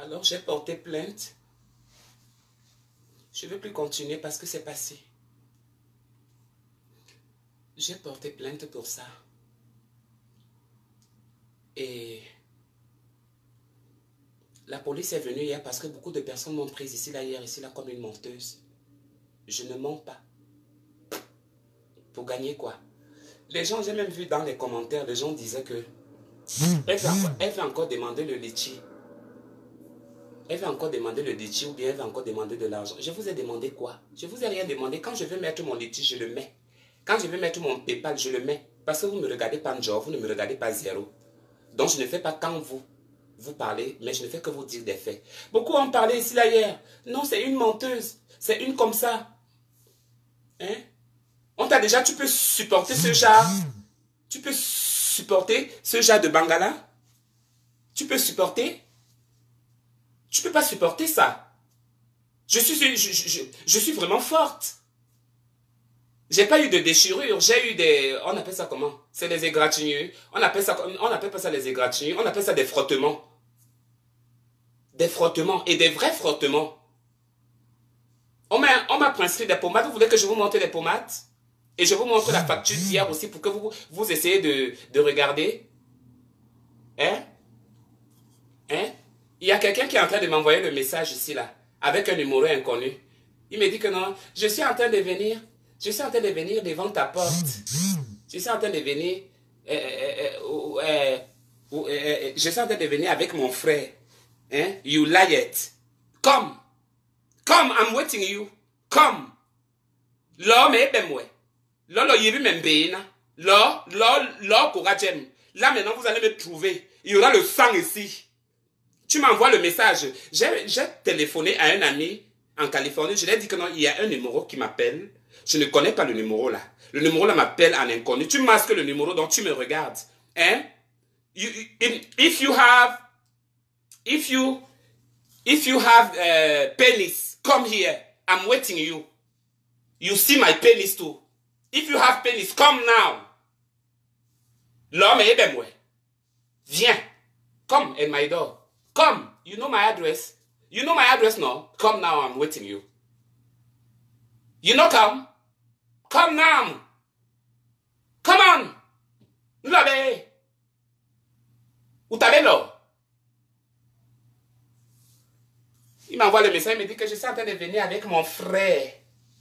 Alors j'ai porté plainte. Je ne veux plus continuer parce que c'est passé. J'ai porté plainte pour ça. Et la police est venue hier parce que beaucoup de personnes m'ont prise ici, là, hier, ici, là, comme une menteuse. Je ne mens pas. Pour gagner quoi? Les gens, j'ai même vu dans les commentaires, les gens disaient que elle va encore demander le litchi. Elle va encore demander le litchi ou bien elle va encore demander de l'argent. Je vous ai demandé quoi? Je vous ai rien demandé. Quand je veux mettre mon litchi, je le mets. Quand je veux mettre mon PayPal, je le mets. Parce que vous ne me regardez pas en job, vous ne me regardez pas zéro. Donc je ne fais pas quand vous parlez, mais je ne fais que vous dire des faits. Beaucoup ont parlé ici, là, hier. Non, c'est une menteuse. C'est une comme ça. Hein? On t'a déjà, tu peux supporter ce genre. Tu peux supporter ce genre de Bangala? Tu peux supporter? Tu peux pas supporter ça. Je suis vraiment forte. J'ai pas eu de déchirure, j'ai eu des... On appelle ça comment? C'est des égratignures. On appelle pas ça les égratignures, on appelle ça des frottements. Des frottements et des vrais frottements. On m'a prescrit des pommades. Vous voulez que je vous montre les pommades? Et je vous montre la facture d'hier aussi pour que vous essayez de regarder. Hein? Hein? Il y a quelqu'un qui est en train de m'envoyer le message ici, là, avec un numéro inconnu. Il me dit que non, je suis en train de venir. Je suis en train de venir devant ta porte. Je suis en train de venir. Je suis en train de venir avec mon frère. Hein? You lie it. Come. Come, I'm waiting you. Come. Là, mais ben moi. Là, là, il y a même bien. Là, couragem. Là, maintenant, vous allez me trouver. Il y aura le sang ici. Tu m'envoies le message. J'ai téléphoné à un ami en Californie. Je lui ai dit que non, il y a un numéro qui m'appelle. Je ne connais pas le numéro là. Le numéro là m'appelle en inconnu. Tu masques le numéro, donc tu me regardes. Hein? If you have penis, come here. I'm waiting you. You see my penis too. If you have penis, come now. L'homme est ben moi. Viens. Come at my door. Come. You know my address. You know my address now. Come now, I'm waiting you. You know come? Come now. Come on. L'homme. Où t'avais là? Il m'envoie le message, il me dit que je suis en train de venir avec mon frère.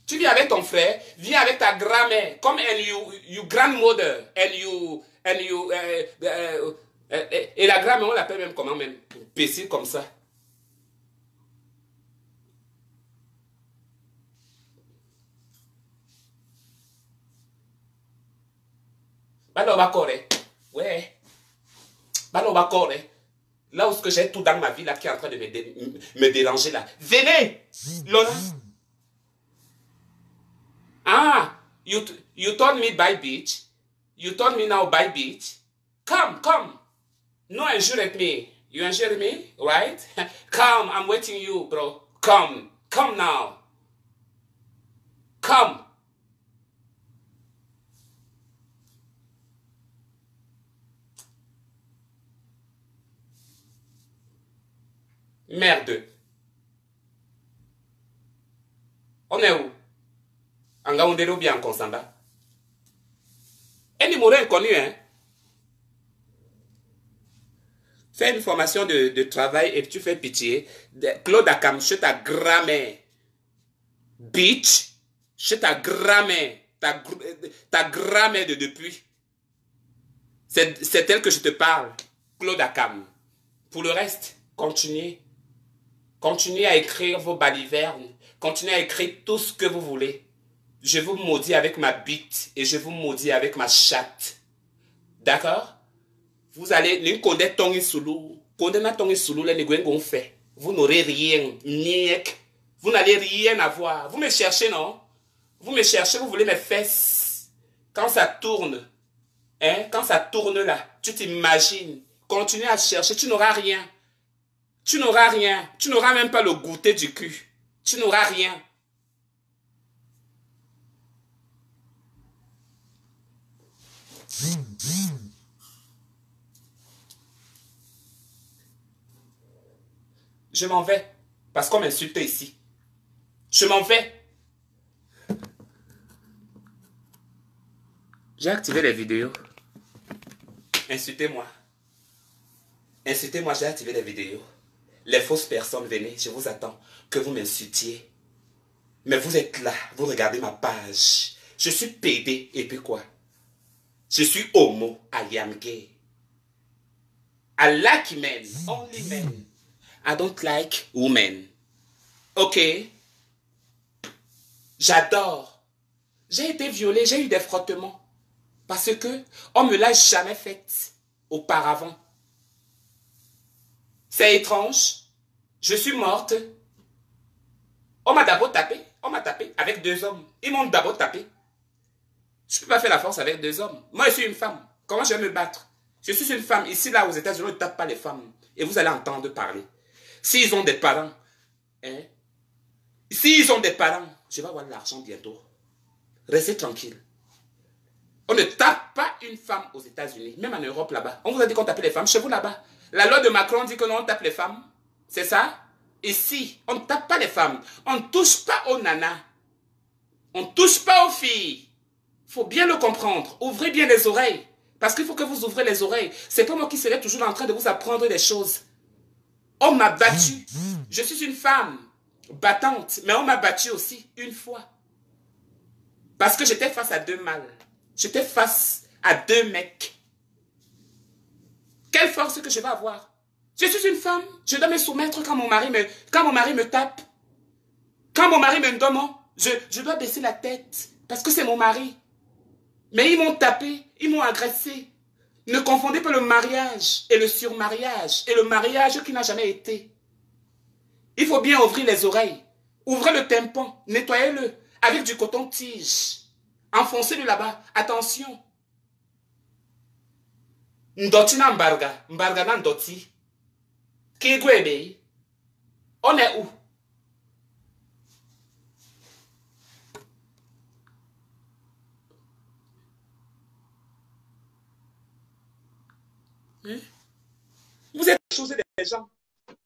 Tu viens avec ton frère, viens avec ta grand-mère, comme you grandmother, et la grand-mère, on l'appelle même comment même, imbécile comme ça. Balo bakore, ouais, balo bakore. Là où j'ai tout dans ma vie là qui est en train de me déranger là. Venez, Lona. Ah, you told me by beach. You told me now by beach. Come. No injure me. You injure me, right? Come, I'm waiting you, bro. Come now. Come. Merde. On est où? En Gaoundero bien en Consamba. Un numéro inconnu, hein? Fais une formation de travail et tu fais pitié. Claude Akam, je ta grand-mère. Bitch, je ta grand-mère. Ta grand-mère de depuis. C'est elle que je te parle. Claude Akam. Pour le reste, continuez. Continuez à écrire vos balivernes. Continuez à écrire tout ce que vous voulez. Je vous maudis avec ma bite et je vous maudis avec ma chatte. D'accord? Vous allez... Vous n'aurez rien. Vous n'allez rien avoir. Vous me cherchez, non? Vous me cherchez, vous voulez mes fesses. Quand ça tourne, hein? Quand ça tourne là, tu t'imagines. Continue à chercher, tu n'auras rien. Tu n'auras rien. Tu n'auras même pas le goûter du cul. Tu n'auras rien. Je m'en vais. Parce qu'on m'insulte ici. Je m'en vais. J'ai activé les vidéos. Insultez-moi. Insultez-moi, j'ai activé les vidéos. Les fausses personnes, venez, je vous attends. Que vous m'insultiez. Mais vous êtes là, vous regardez ma page. Je suis PD, et puis quoi? Je suis homo, I am gay. I like men, only men. I don't like women. Ok? J'adore. J'ai été violée, j'ai eu des frottements. Parce que on ne me l'a jamais fait auparavant. C'est étrange. Je suis morte. On m'a d'abord tapé. On m'a tapé avec 2 hommes. Ils m'ont d'abord tapé. Je ne peux pas faire la force avec 2 hommes. Moi, je suis une femme. Comment je vais me battre? Je suis une femme. Ici, là, aux États-Unis, on ne tape pas les femmes. Et vous allez entendre parler. S'ils ont des parents, hein? S'ils ont des parents, je vais avoir de l'argent bientôt. Restez tranquille. On ne tape pas une femme aux États-Unis, même en Europe là-bas. On vous a dit qu'on tapait les femmes chez vous là-bas. La loi de Macron dit que non, on tape les femmes. C'est ça? Ici, on ne tape pas les femmes. On ne touche pas aux nanas. On ne touche pas aux filles. Il faut bien le comprendre. Ouvrez bien les oreilles. Parce qu'il faut que vous ouvrez les oreilles. C'est pas moi qui serai toujours en train de vous apprendre des choses. On m'a battu. Je suis une femme battante. Mais on m'a battu aussi une fois. Parce que j'étais face à 2 mâles. J'étais face à 2 mecs. Quelle force que je vais avoir? Je suis une femme. Je dois me soumettre quand mon mari me tape. Quand mon mari me donne, je dois baisser la tête. Parce que c'est mon mari. Mais ils m'ont tapé. Ils m'ont agressé. Ne confondez pas le mariage et le surmariage. Et le mariage qui n'a jamais été. Il faut bien ouvrir les oreilles. Ouvrez le tympan. Nettoyez-le avec du coton-tige. Enfoncez-le là-bas. Attention. Ndoti na mbarga. Mbarga na ndoti. Kigwebe. On est où? Hein? Vous êtes chose des gens.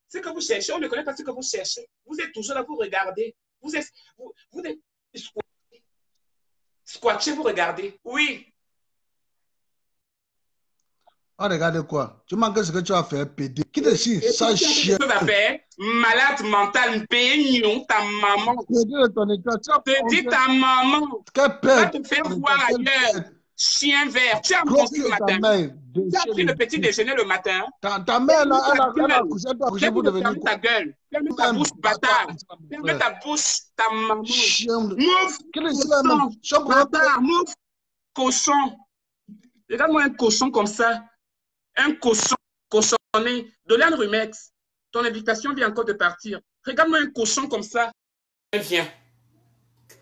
Ce que vous cherchez, on ne connaît pas ce que vous cherchez. Vous êtes toujours là, vous regardez. Vous êtes squatché, vous regardez. Oui. Ah, regardez quoi? Tu manques ce que tu as fait, PD. Qui décide ça, chien? Tu vas faire malade mental, peignons, ta maman. Te dis ta maman. Va te faire voir ailleurs. Chien vert. Tu as mangé le matin. Tu as pris le petit déjeuner le matin. Ta mère, là, elle a couché, vous devenez ferme ta gueule. Ferme ta bouche, bâtard. Ferme ta bouche, ta maman. Move, cochon. Bâtard, move, cochon. Regarde-moi un cochon comme ça. Un cochon, cochonné. Dolian Rumex, ton invitation vient encore de partir. Regarde-moi un cochon comme ça. Viens.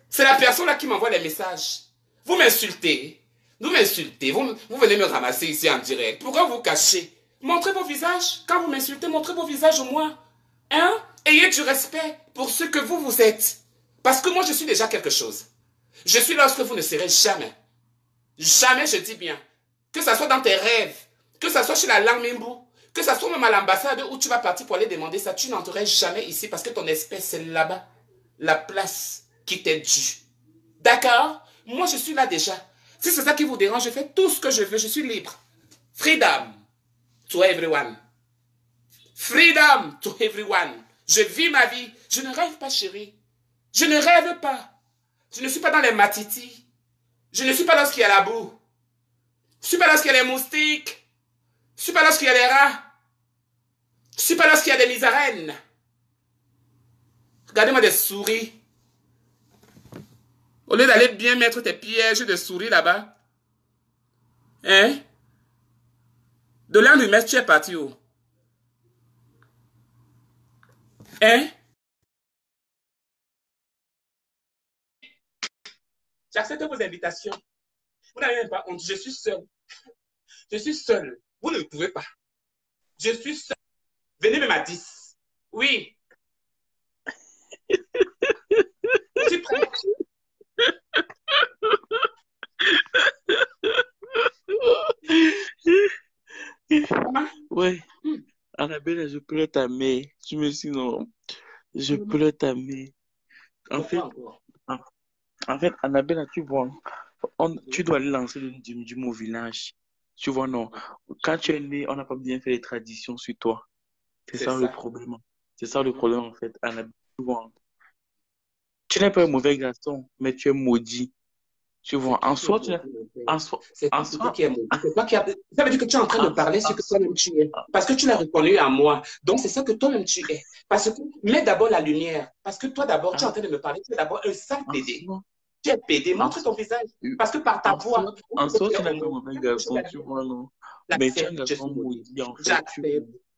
C'est la personne là qui m'envoie les messages. Vous m'insultez. Vous m'insultez. Vous venez me ramasser ici en direct. Pourquoi vous cachez? Montrez vos visages. Quand vous m'insultez, montrez vos visages au moins. Hein? Ayez du respect pour ce que vous êtes. Parce que moi, je suis déjà quelque chose. Je suis là ce que vous ne serez jamais. Jamais, je dis bien. Que ce soit dans tes rêves, que ce soit chez la langue Mimbo, que ce soit même à l'ambassade où tu vas partir pour aller demander ça, tu n'entrerais jamais ici parce que ton espèce, c'est là-bas. La place qui t'est due. D'accord? Moi, je suis là déjà. Si c'est ça qui vous dérange, je fais tout ce que je veux. Je suis libre. Freedom to everyone. Freedom to everyone. Je vis ma vie. Je ne rêve pas, chérie. Je ne rêve pas. Je ne suis pas dans les matitis. Je ne suis pas lorsqu'il y a la boue. Je ne suis pas lorsqu'il y a les moustiques. Je ne suis pas lorsqu'il y a les rats. Je ne suis pas lorsqu'il y a des misarènes. Regardez-moi des souris. Au lieu d'aller bien mettre tes pièges de souris là-bas. Hein? De l'un du maître, tu es parti où? Hein? J'accepte vos invitations. Vous n'avez même pas honte. Je suis seul. Je suis seul. Vous ne pouvez pas. Je suis seul. Venez même à 10. Oui. Je suis prêt. Oui. Annabelle, je prends ta main. Tu me dis non, je pleure ta mère. En fait, en, en fait, Annabelle, tu vois, tu dois aller lancer du mot village. Tu vois, non. Quand tu es né, on n'a pas bien fait les traditions sur toi. C'est ça le problème. C'est ça le problème, en fait. Annabelle, tu vois. Tu n'es pas un mauvais garçon, mais tu es maudit. Tu vois, en soi, c'est toi qui es maudit. C'est toi qui as... Ça veut dire que tu es en train de parler ce que toi-même tu es. Parce que tu l'as reconnu à moi. Donc, c'est ça que toi-même tu es. Parce que, mets d'abord la lumière. Parce que toi, d'abord, tu es en train de me parler. Tu es d'abord un sale pédé. Tu es pédé. Montre ton visage. Parce que par ta voix... En soi, tu n'es pas un mauvais garçon, tu vois, non. Mais tu es un garçon maudit, en fait.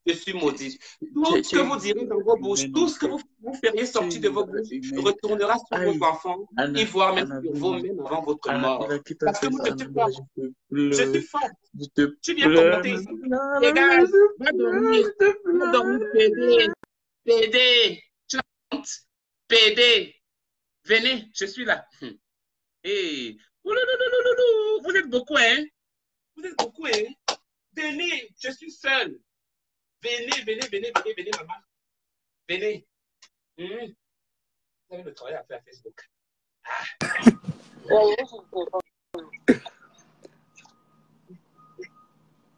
Je suis maudit. Tout ce que vous direz dans vos bouches, tout ce que vous feriez sortir de vos bouches, retournera sur vos enfants, et voire même sur vous-même avant votre mort. Parce que moi, je suis fort. Je suis fort. Tu viens commenter ici. Les gars, va dormir. Va dormir, PD. PD. Tu as honte? PD. Venez, je suis là. Et... Vous êtes beaucoup, hein? Vous êtes beaucoup, hein? Venez, je suis seul. Venez, maman. Venez. Vous avez le travail à faire à Facebook.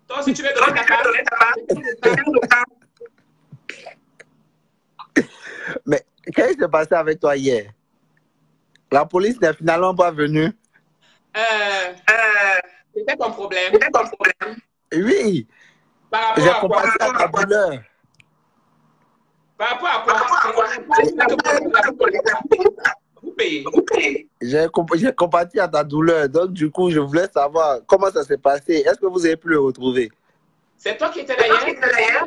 Toi aussi, tu veux donner ta part. Mais qu'est-ce qui s'est passé avec toi hier? La police n'est finalement pas venue. C'était ton problème. Oui. J'ai compris à ta douleur. Par rapport à quoi? Vous payez. J'ai compati à ta douleur. Donc, du coup, je voulais savoir comment ça s'est passé. Est-ce que vous avez pu le retrouver? C'est toi qui étais derrière?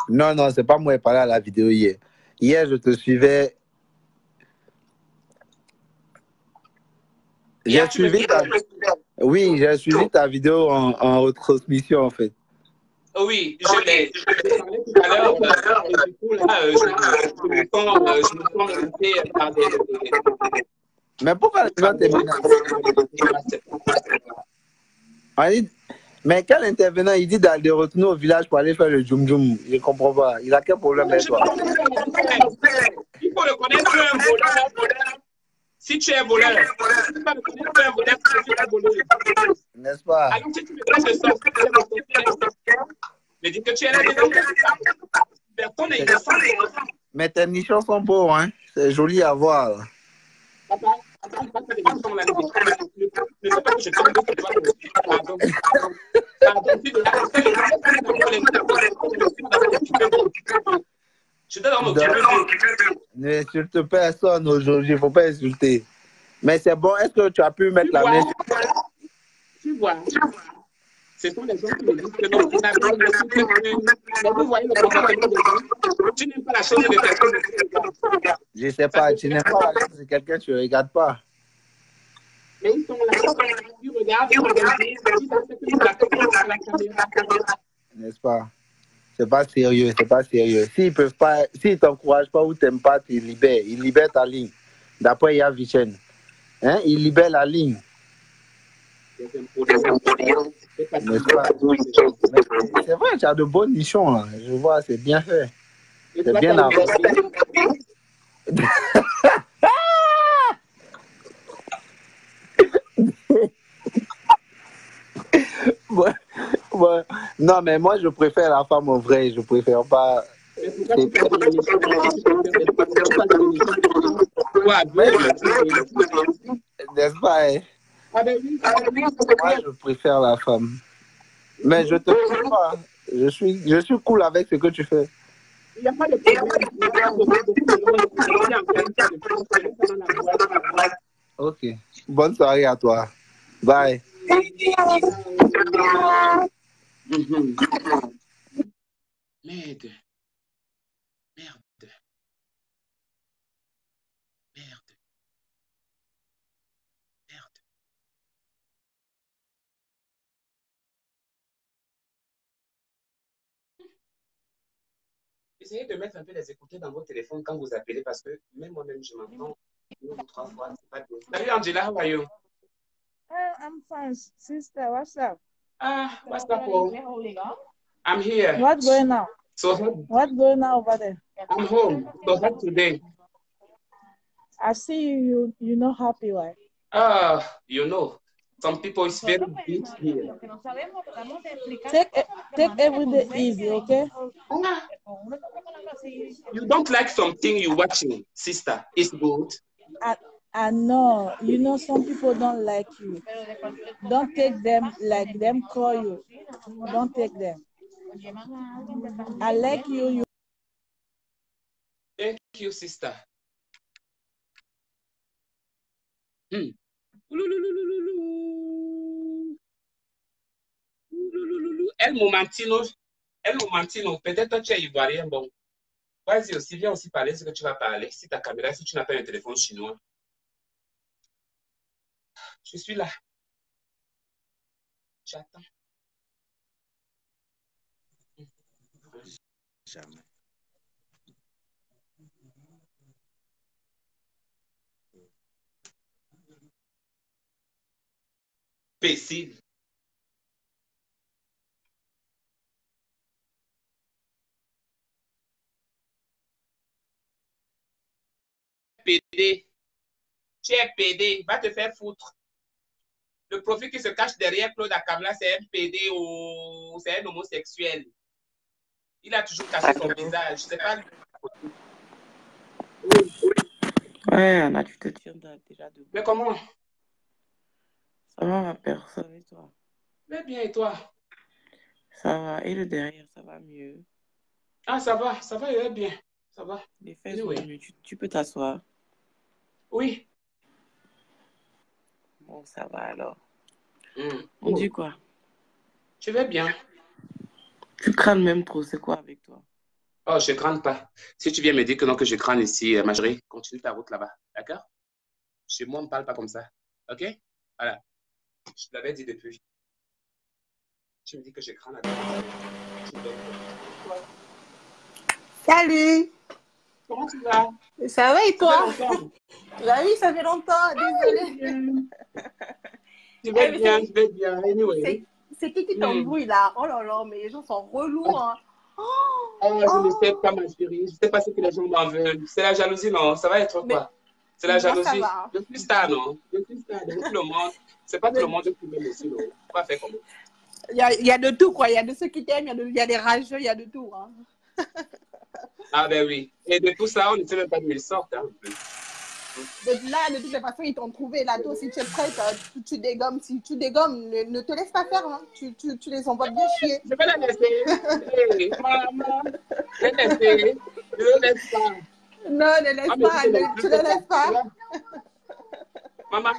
Non, non, c'est pas moi qui ai parlé à la vidéo hier. Hier, je te suivais. J'ai suivi ta vidéo en retransmission, en fait. Oui, je l'ai parlé tout à l'heure. Du coup, là, je me sens menacé par des... Mais pourquoi les gens t'es menacé? Mais quel intervenant, il dit de retourner au village pour aller faire le djoum-djoum? Je ne comprends pas. Il a quel problème avec toi? Il faut reconnaître un voleur. Si tu es voleur, il faut reconnaître un voleur si tu es voleur. N'est-ce pas? Alors, si tu me donnes le sens, mais dis que tu es là dedans. Personne n'est innocent. Mais tes nichons sont beaux, hein? C'est joli à voir. Papa, ne sais pas que je te pardon. Je dois m'occuper. N'insulte personne aujourd'hui, il ne faut pas insulter. Mais c'est bon, est-ce que tu as pu mettre la main? Tu vois. Ce sont les gens qui me disent que non, mais vous voyez le comportement des gens. Tu n'aimes pas la chose de quelqu'un. Je ne sais pas, tu n'aimes pas la chose de quelqu'un, tu ne regardes pas. Mais ils sont là, ils regardent, n'est-ce pas? C'est pas sérieux, c'est pas sérieux. S'ils peuvent pas, s'ils t'encouragent pas ou t'aiment pas, tu libères. Ils libèrent ta ligne. D'après Yavichen. Hein? Ils libèrent la ligne. N'est-ce pas? C'est vrai, tu as de bons nichons, là. Je vois, c'est bien fait. C'est bien avancé. Ouais. Non, mais moi, je préfère la femme en vrai. Je préfère pas... N'est-ce pas? Hein? Moi, je préfère la femme. Mais je te préfère pas. Je suis cool avec ce que tu fais. Il n'y a pas de problème. Ok. Bonne soirée à toi. Bye. Merde. Essayez de mettre un peu les écouteurs dans votre téléphone quand vous appelez parce que même moi-même, je m'entends 2 ou 3 fois. C'est pas bien. Salut Angela, how are you? I'm fine, sister. What's up? What's up, Paul? I'm here. What's going on? So What's going on over there? I'm home. So hot today. I see you're not happy, right? You know, some people it's very big here. Take every day easy, okay? Ah, you don't like something you're watching, sister. It's good. I know. You know some people don't like you. Don't take them like them call you. Don't take them. I like you. Thank you, sister. Hmm. El Momentino. El Momentino. Peut-être toi, tu es ivoirien. Bon, vas-y aussi, viens aussi parler ce que tu vas parler. Si ta caméra, si tu n'as pas un téléphone chinois. Je suis là. J'attends. Jamais. Imbécile. PD. Tu es PD. Va te faire foutre. Le profil qui se cache derrière Claude Akamla, c'est un PD ou c'est un homosexuel. Il a toujours caché son visage. C'est pas lui. Ouais, Anna, tu te tiens déjà debout. Mais comment? Ça va, ma personne, et toi? Mais bien, et toi? Ça va. Et le derrière, ça va mieux? Ah, ça va, il est bien. Ça va. Les fesses Anyway. vont mieux. Tu peux t'asseoir. Oui. Bon, ça va alors. Mm. On dit quoi? Je vais bien. Tu crânes même trop, c'est quoi avec toi? Oh, je crâne pas. Si tu viens me dire que non, que je crâne ici, ma chérie, continue ta route là-bas. D'accord? Chez moi, on ne parle pas comme ça. OK? Voilà. Je te l'avais dit depuis. Tu me dis que je crâne avec toi. Salut! Comment tu vas? Ça va et toi? Ça fait longtemps. Bah oui, ça fait longtemps, désolée. Je vais bien, je vais bien. Anyway. C'est qui t'embrouille là? Oh là là, mais les gens sont relous, hein. Oh, je ne sais pas, ma chérie. Je ne sais pas ce que les gens m'en veulent. C'est la jalousie, non? Ça va être quoi? C'est la jalousie. Ça va. Je suis star, non? Je suis star. Donc, tout le monde. C'est pas tout le monde qui m'aime aussi, non? On va faire comment? Il y a de tout, quoi. Il y a de ceux qui t'aiment, il y a des rageux, il y a de tout, hein. Ah, ben oui. Et de tout ça, on ne sait même pas d'où ils sortent, hein. Là, de toutes les façons, ils t'ont trouvé. Là, toi, si tu es prête, tu dégommes. Si tu dégommes, ne te laisse pas faire. Hein. Tu les envoies bien chier. Je vais la laisser. Hey, maman, je vais laisser. Je ne laisse pas. Non, ne laisse pas. Tu ne laisses pas. Maman,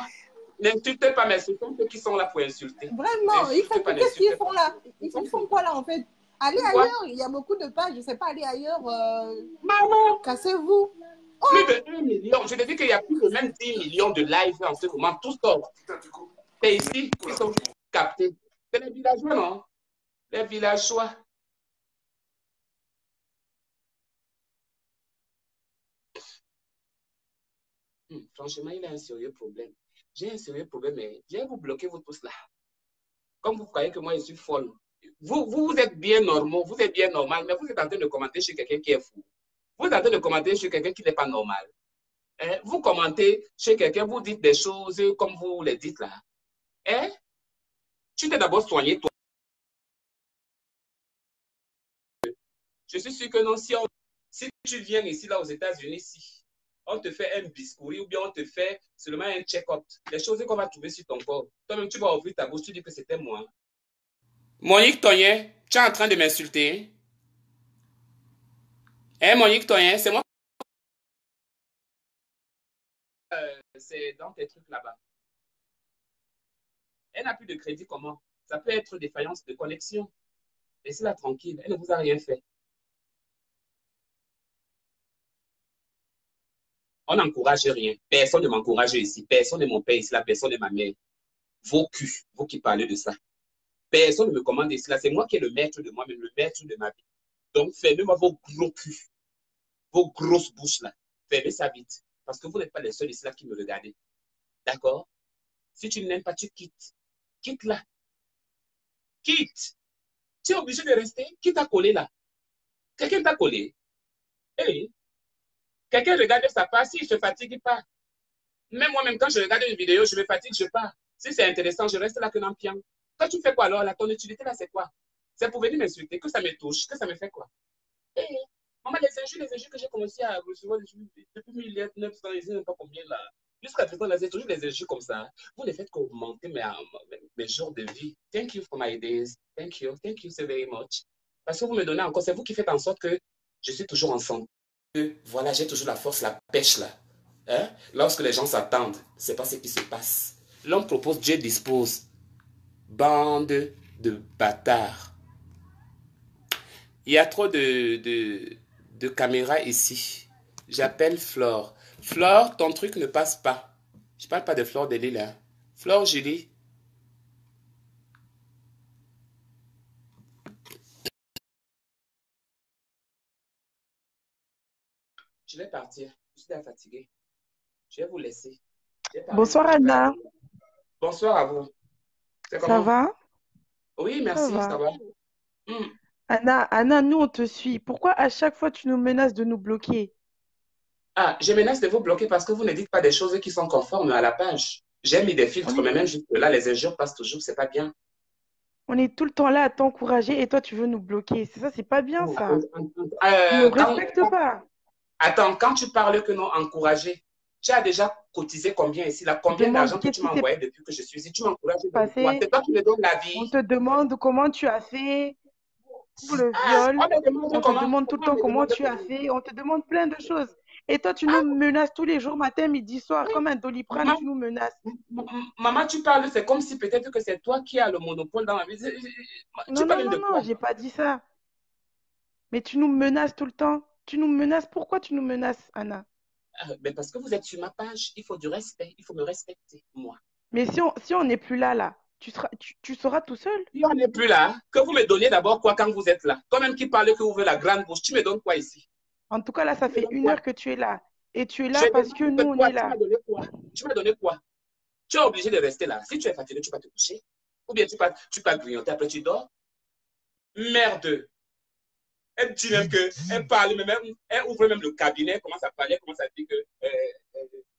n'insultez pas, mais ce sont ceux qui sont là pour insulter. Vraiment, qu'est-ce qu'ils font là? Ils font quoi là en fait? Allez ailleurs, il y a beaucoup de pages, je ne sais pas, allez ailleurs. Maman! Cassez-vous. Oh. Plus de 1 million. Je te dis qu'il y a plus de même 10 millions de lives en ce moment. Tout sort. C'est ici qui sont captés. C'est les villageois, non? Les villageois. Franchement, il a un sérieux problème. J'ai un sérieux problème, mais je vais vous bloquer vous tous là. Comme vous croyez que moi, je suis folle. Vous êtes bien normaux, vous êtes bien normal, mais vous êtes en train de commenter sur quelqu'un qui est fou. Vous êtes en train de commenter sur quelqu'un qui n'est pas normal. Hein? Vous commentez chez quelqu'un, vous dites des choses comme vous les dites là. Hein? Tu t'es d'abord soigné toi. Je suis sûr que non, si tu viens ici, là, aux États-Unis, si on te fait un biscuit ou bien on te fait seulement un check-up, les choses qu'on va trouver sur ton corps, toi-même, tu vas ouvrir ta bouche, tu dis que c'était moi. Monique Tonyen, tu es en train de m'insulter. Hein, Monique Tonyen, c'est moi. C'est dans tes trucs là-bas. Elle n'a plus de crédit, comment? Ça peut être défaillance de connexion. Laissez-la tranquille, elle ne vous a rien fait. On n'encourage rien. Personne ne m'encourage ici. Personne ne mon père ici, la personne est ma mère. Vos culs, vous qui parlez de ça. Personne ne me commande ici, là. C'est moi qui est le maître de moi-même, le maître de ma vie. Donc, fermez-moi vos gros culs, vos grosses bouches là. Fermez ça vite. Parce que vous n'êtes pas les seuls ici là qui me regardez. D'accord? Si tu n'aimes pas, tu quittes. Quitte là. Quitte. Tu es obligé de rester. Qui t'a collé là? Quelqu'un t'a collé. Hey, quelqu'un regarde sa page, s'il ne se fatigue pas. Même moi-même, quand je regarde une vidéo, je me fatigue, je pars. Si c'est intéressant, je reste là que n'en pian. Quand tu fais quoi alors, là, ton utilité là, c'est quoi? C'est pour venir m'insulter, que ça me touche, que ça me fait quoi? Hey, maman, les injures que j'ai commencé à recevoir depuis 1900, je ne sais pas combien là. Jusqu'à présent, là, c'est toujours des injures comme ça. Vous ne faites qu'augmenter mes jours de vie. Thank you for my days. Thank you so very much. Parce que vous me donnez encore, c'est vous qui faites en sorte que je suis toujours en santé. Voilà, j'ai toujours la force, la pêche là. Hein? Lorsque les gens s'attendent, c'est pas ce qui se passe. L'homme propose, Dieu dispose. Bande de bâtards. Il y a trop de caméras ici. J'appelle Flore. Flore, ton truc ne passe pas. Je parle pas de Flore de Lille. Hein. Flore, Julie. Je vais partir. Je suis fatigué. Je vais vous laisser. Bonsoir Anna. Bonsoir à vous. Ça va? Oui, merci, ça va. Anna, nous on te suit. Pourquoi à chaque fois tu nous menaces de nous bloquer? Ah, je menace de vous bloquer parce que vous ne dites pas des choses qui sont conformes à la page. J'ai mis des filtres, mais même juste là, les injures passent toujours, c'est pas bien. On est tout le temps là à t'encourager et toi tu veux nous bloquer. C'est ça, c'est pas bien ça. Tu ne respectes pas. Attends, quand tu parles que non, encourager, tu as déjà cotisé combien ici là? Combien d'argent que tu m'as envoyé depuis que je suis ici? Tu m'encourages de quoi? C'est toi qui me donnes la vie. On te demande comment tu as fait pour le viol. On te demande tout le temps comment tu as fait. On te demande plein de choses. Et toi, tu nous menaces tous les jours, matin, midi, soir, comme un doliprane, tu nous menaces. Maman, tu parles, c'est comme si peut-être que c'est toi qui as le monopole dans la vie. Non, j'ai pas dit ça. Mais tu nous menaces tout le temps. Tu nous menaces. Pourquoi tu nous menaces, Anna? Mais parce que vous êtes sur ma page. Il faut du respect. Il faut me respecter, moi. Mais si on n'est plus là, tu seras tout seul. Si on n'est plus là, que vous me donnez d'abord quoi quand vous êtes là? Toi-même qui parle que vous voulez la grande bouche, tu me donnes quoi ici? En tout cas, là, ça fait 1 heure que tu es là. Et tu es là parce que nous, on est là. Tu m'as donné quoi? Tu es obligé de rester là. Si tu es fatigué, tu vas te coucher. Ou bien tu peux grignoter, après tu dors. Merde. Elle dit même que, elle parle même, elle ouvre même le cabinet, commence à parler, commence à dire que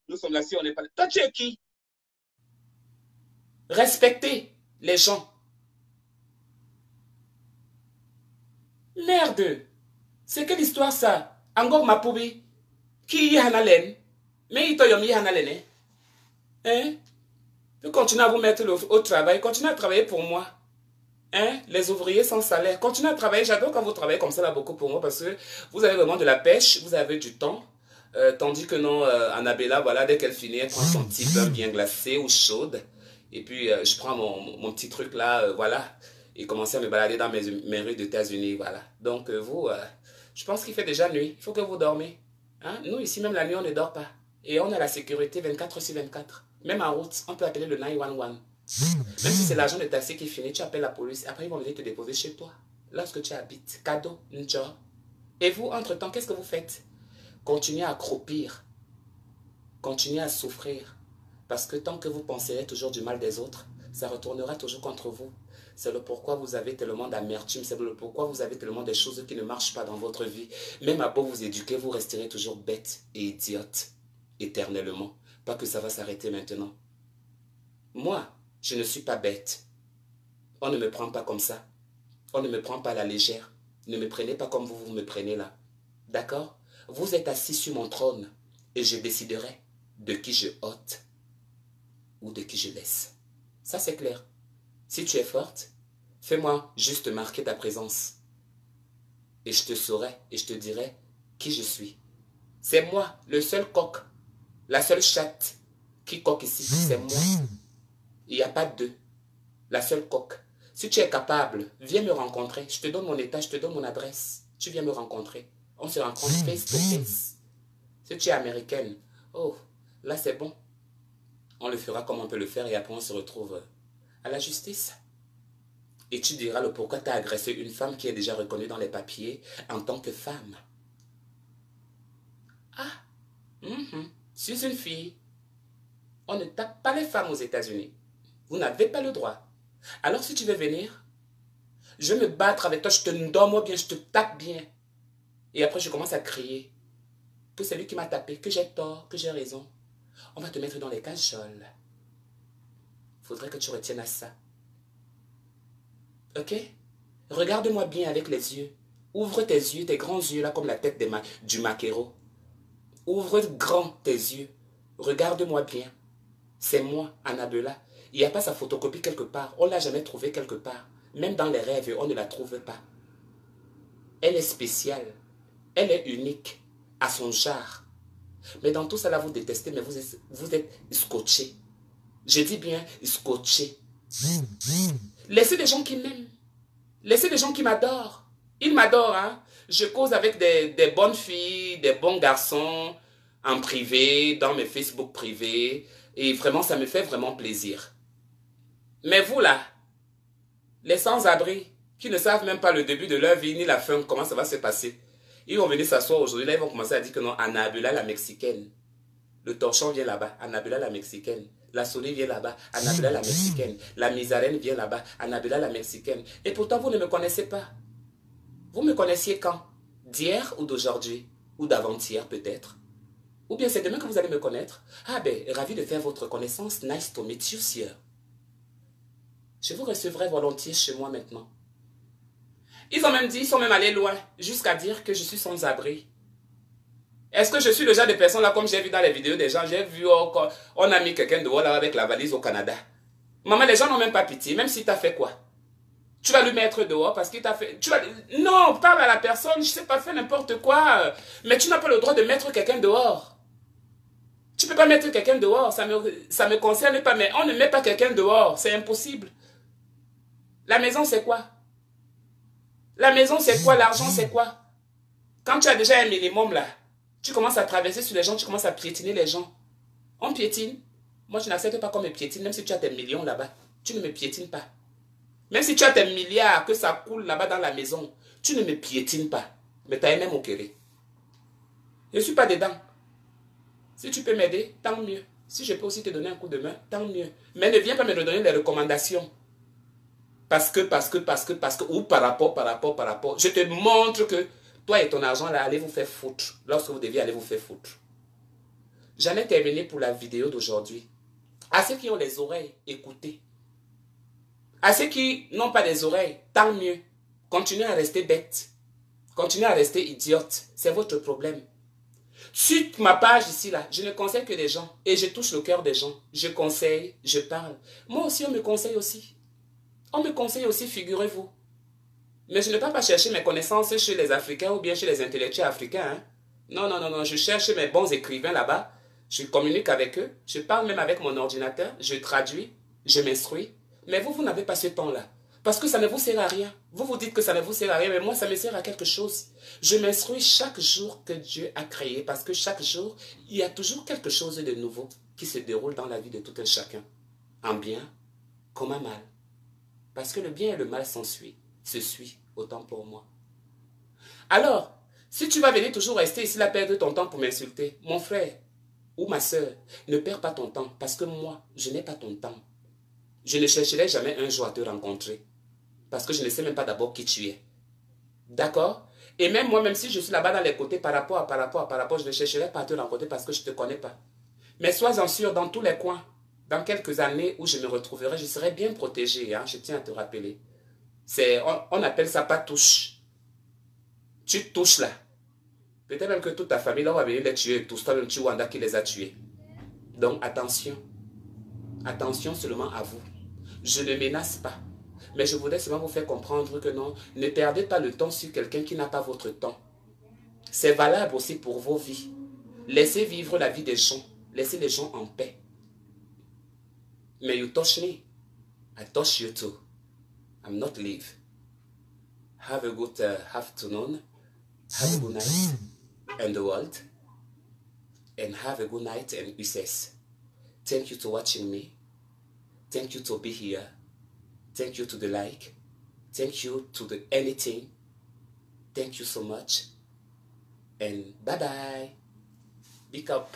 nous sommes là si on n'est pas là. Toi, tu es qui? Respectez les gens. Merde. C'est quelle histoire ça? Encore ma poubelle. Qui y a len? Mais il t'a mis à len. Hein? Vous continuez à vous mettre au travail. Continuez à travailler pour moi. Hein? Les ouvriers sans salaire. Continuez à travailler. J'adore quand vous travaillez comme ça là beaucoup pour moi parce que vous avez vraiment de la pêche. Vous avez du temps. Tandis que non, Annabella, voilà, dès qu'elle finit, elle prend son petit pain bien glacé ou chaude. Et puis, je prends mon petit truc là, voilà. Et commence à me balader dans mes rues d'États-Unis, voilà. Donc, vous, je pense qu'il fait déjà nuit. Il faut que vous dormez. Hein? Nous, ici, même la nuit, on ne dort pas. Et on a la sécurité 24/24. Même en route, on peut appeler le 911. Même si c'est l'agent de taxi qui finit, tu appelles la police. Après, ils vont venir te déposer chez toi. Lorsque tu habites. Cadeau, job. Et vous, entre-temps, qu'est-ce que vous faites? Continuez à croupir. Continuez à souffrir. Parce que tant que vous penserez toujours du mal des autres, ça retournera toujours contre vous. C'est le pourquoi vous avez tellement d'amertume. C'est le pourquoi vous avez tellement de choses qui ne marchent pas dans votre vie. Même à beau vous éduquer, vous resterez toujours bête et idiote. Éternellement. Pas que ça va s'arrêter maintenant. Moi, je ne suis pas bête. On ne me prend pas comme ça. On ne me prend pas à la légère. Ne me prenez pas comme vous me prenez là. D'accord? Vous êtes assis sur mon trône et je déciderai de qui je ôte ou de qui je laisse. Ça, c'est clair. Si tu es forte, fais-moi juste marquer ta présence. Et je te saurai et je te dirai qui je suis. C'est moi, le seul coq, la seule chatte qui coque ici. C'est moi. Il n'y a pas deux. La seule coque. Si tu es capable, viens me rencontrer. Je te donne mon état, je te donne mon adresse. Tu viens me rencontrer. On se rencontre face to face. Si tu es américaine, oh, là c'est bon. On le fera comme on peut le faire et après on se retrouve à la justice. Et tu diras le pourquoi tu as agressé une femme qui est déjà reconnue dans les papiers en tant que femme. Ah, je suis une fille. On ne tape pas les femmes aux États-Unis. Vous n'avez pas le droit. Alors si tu veux venir, je vais me battre avec toi, je te donne bien, je te tape bien. Et après, je commence à crier que c'est lui qui m'a tapé, que j'ai tort, que j'ai raison. On va te mettre dans les cageoles. Faudrait que tu retiennes à ça. Ok? Regarde-moi bien avec les yeux. Ouvre tes yeux, tes grands yeux là comme la tête du maquereau. Ouvre grand tes yeux. Regarde-moi bien. C'est moi, Annabella. Il n'y a pas sa photocopie quelque part. On ne l'a jamais trouvée quelque part. Même dans les rêves, on ne la trouve pas. Elle est spéciale. Elle est unique à son genre. Mais dans tout ça là, vous détestez, mais vous êtes scotché. Je dis bien scotché. Laissez des gens qui m'aiment. Laissez des gens qui m'adorent. Ils m'adorent, hein. Je cause avec des bonnes filles, des bons garçons en privé, dans mes Facebook privés. Et vraiment, ça me fait vraiment plaisir. Mais vous là, les sans-abri, qui ne savent même pas le début de leur vie, ni la fin, comment ça va se passer. Ils vont venir s'asseoir aujourd'hui, là ils vont commencer à dire que non, Annabella la Mexicaine. Le torchon vient là-bas, Annabella la Mexicaine. La souris vient là-bas, Annabella la Mexicaine. La misarène vient là-bas, Annabella la Mexicaine. Et pourtant, vous ne me connaissez pas. Vous me connaissiez quand? D'hier ou d'aujourd'hui? Ou d'avant-hier peut-être? Ou bien c'est demain que vous allez me connaître? Ah ben, ravi de faire votre connaissance. Nice to meet you, sir. Je vous recevrai volontiers chez moi maintenant. Ils ont même dit, ils sont même allés loin, jusqu'à dire que je suis sans abri. Est-ce que je suis le genre de personne là, comme j'ai vu dans les vidéos des gens, j'ai vu, on a mis quelqu'un dehors là avec la valise au Canada. Maman, les gens n'ont même pas pitié, même si tu as fait quoi? Tu vas lui mettre dehors parce qu'il t'a fait... Non, parle à la personne, je sais pas, fais n'importe quoi. Mais tu n'as pas le droit de mettre quelqu'un dehors. Tu peux pas mettre quelqu'un dehors, ça me concerne pas, mais on ne met pas quelqu'un dehors, c'est impossible. La maison, c'est quoi? La maison, c'est quoi? L'argent, c'est quoi? Quand tu as déjà un minimum là, tu commences à traverser sur les gens, tu commences à piétiner les gens. On piétine. Moi, je n'accepte pas qu'on me piétine, même si tu as tes millions là-bas. Tu ne me piétines pas. Même si tu as tes milliards, que ça coule là-bas dans la maison, tu ne me piétines pas. Mais tu as même au kéré. Je ne suis pas dedans. Si tu peux m'aider, tant mieux. Si je peux aussi te donner un coup de main, tant mieux. Mais ne viens pas me donner des recommandations. Parce que, ou par rapport. Je te montre que toi et ton argent là, allez vous faire foutre. Lorsque vous deviez aller vous faire foutre. J'en ai terminé pour la vidéo d'aujourd'hui. À ceux qui ont les oreilles, écoutez. À ceux qui n'ont pas des oreilles, tant mieux. Continuez à rester bête. Continuez à rester idiote. C'est votre problème. Sur ma page ici, là, je ne conseille que des gens. Et je touche le cœur des gens. Je conseille, je parle. Moi aussi, on me conseille aussi. On me conseille aussi, figurez-vous. Mais je ne vais pas chercher mes connaissances chez les Africains ou bien chez les intellectuels africains. Hein. Non, non, non, non. Je cherche mes bons écrivains là-bas. Je communique avec eux. Je parle même avec mon ordinateur. Je traduis. Je m'instruis. Mais vous n'avez pas ce temps-là. Parce que ça ne vous sert à rien. Vous vous dites que ça ne vous sert à rien, mais moi, ça me sert à quelque chose. Je m'instruis chaque jour que Dieu a créé, parce que chaque jour, il y a toujours quelque chose de nouveau qui se déroule dans la vie de tout un chacun. En bien comme en mal. Parce que le bien et le mal se suit, autant pour moi. Alors, si tu vas venir toujours rester ici, là, perdre ton temps pour m'insulter, mon frère ou ma soeur, ne perds pas ton temps, parce que moi, je n'ai pas ton temps. Je ne chercherai jamais un jour à te rencontrer. Parce que je ne sais même pas d'abord qui tu es. D'accord? Et même moi, même si je suis là-bas dans les côtés, par rapport, je ne chercherai pas à te rencontrer parce que je ne te connais pas. Mais sois-en sûr, dans tous les coins, dans quelques années où je me retrouverai, je serai bien protégé. Hein, je tiens à te rappeler. On appelle ça pas touche. Tu touches là. Peut-être même que toute ta famille là va venir les tuer. Tous toi-même, tu Wanda qui les a tués. Donc attention. Attention seulement à vous. Je ne menace pas. Mais je voudrais seulement vous faire comprendre que non, ne perdez pas le temps sur quelqu'un qui n'a pas votre temps. C'est valable aussi pour vos vies. Laissez vivre la vie des gens. Laissez les gens en paix. Mais you touch me, I touch you too. I'm not leave. Have a good afternoon. Have a good night in the world. And have a good night and USS. Thank you for watching me. Thank you to be here. Thank you to the like. Thank you to the anything. Thank you so much. And bye-bye. Big up.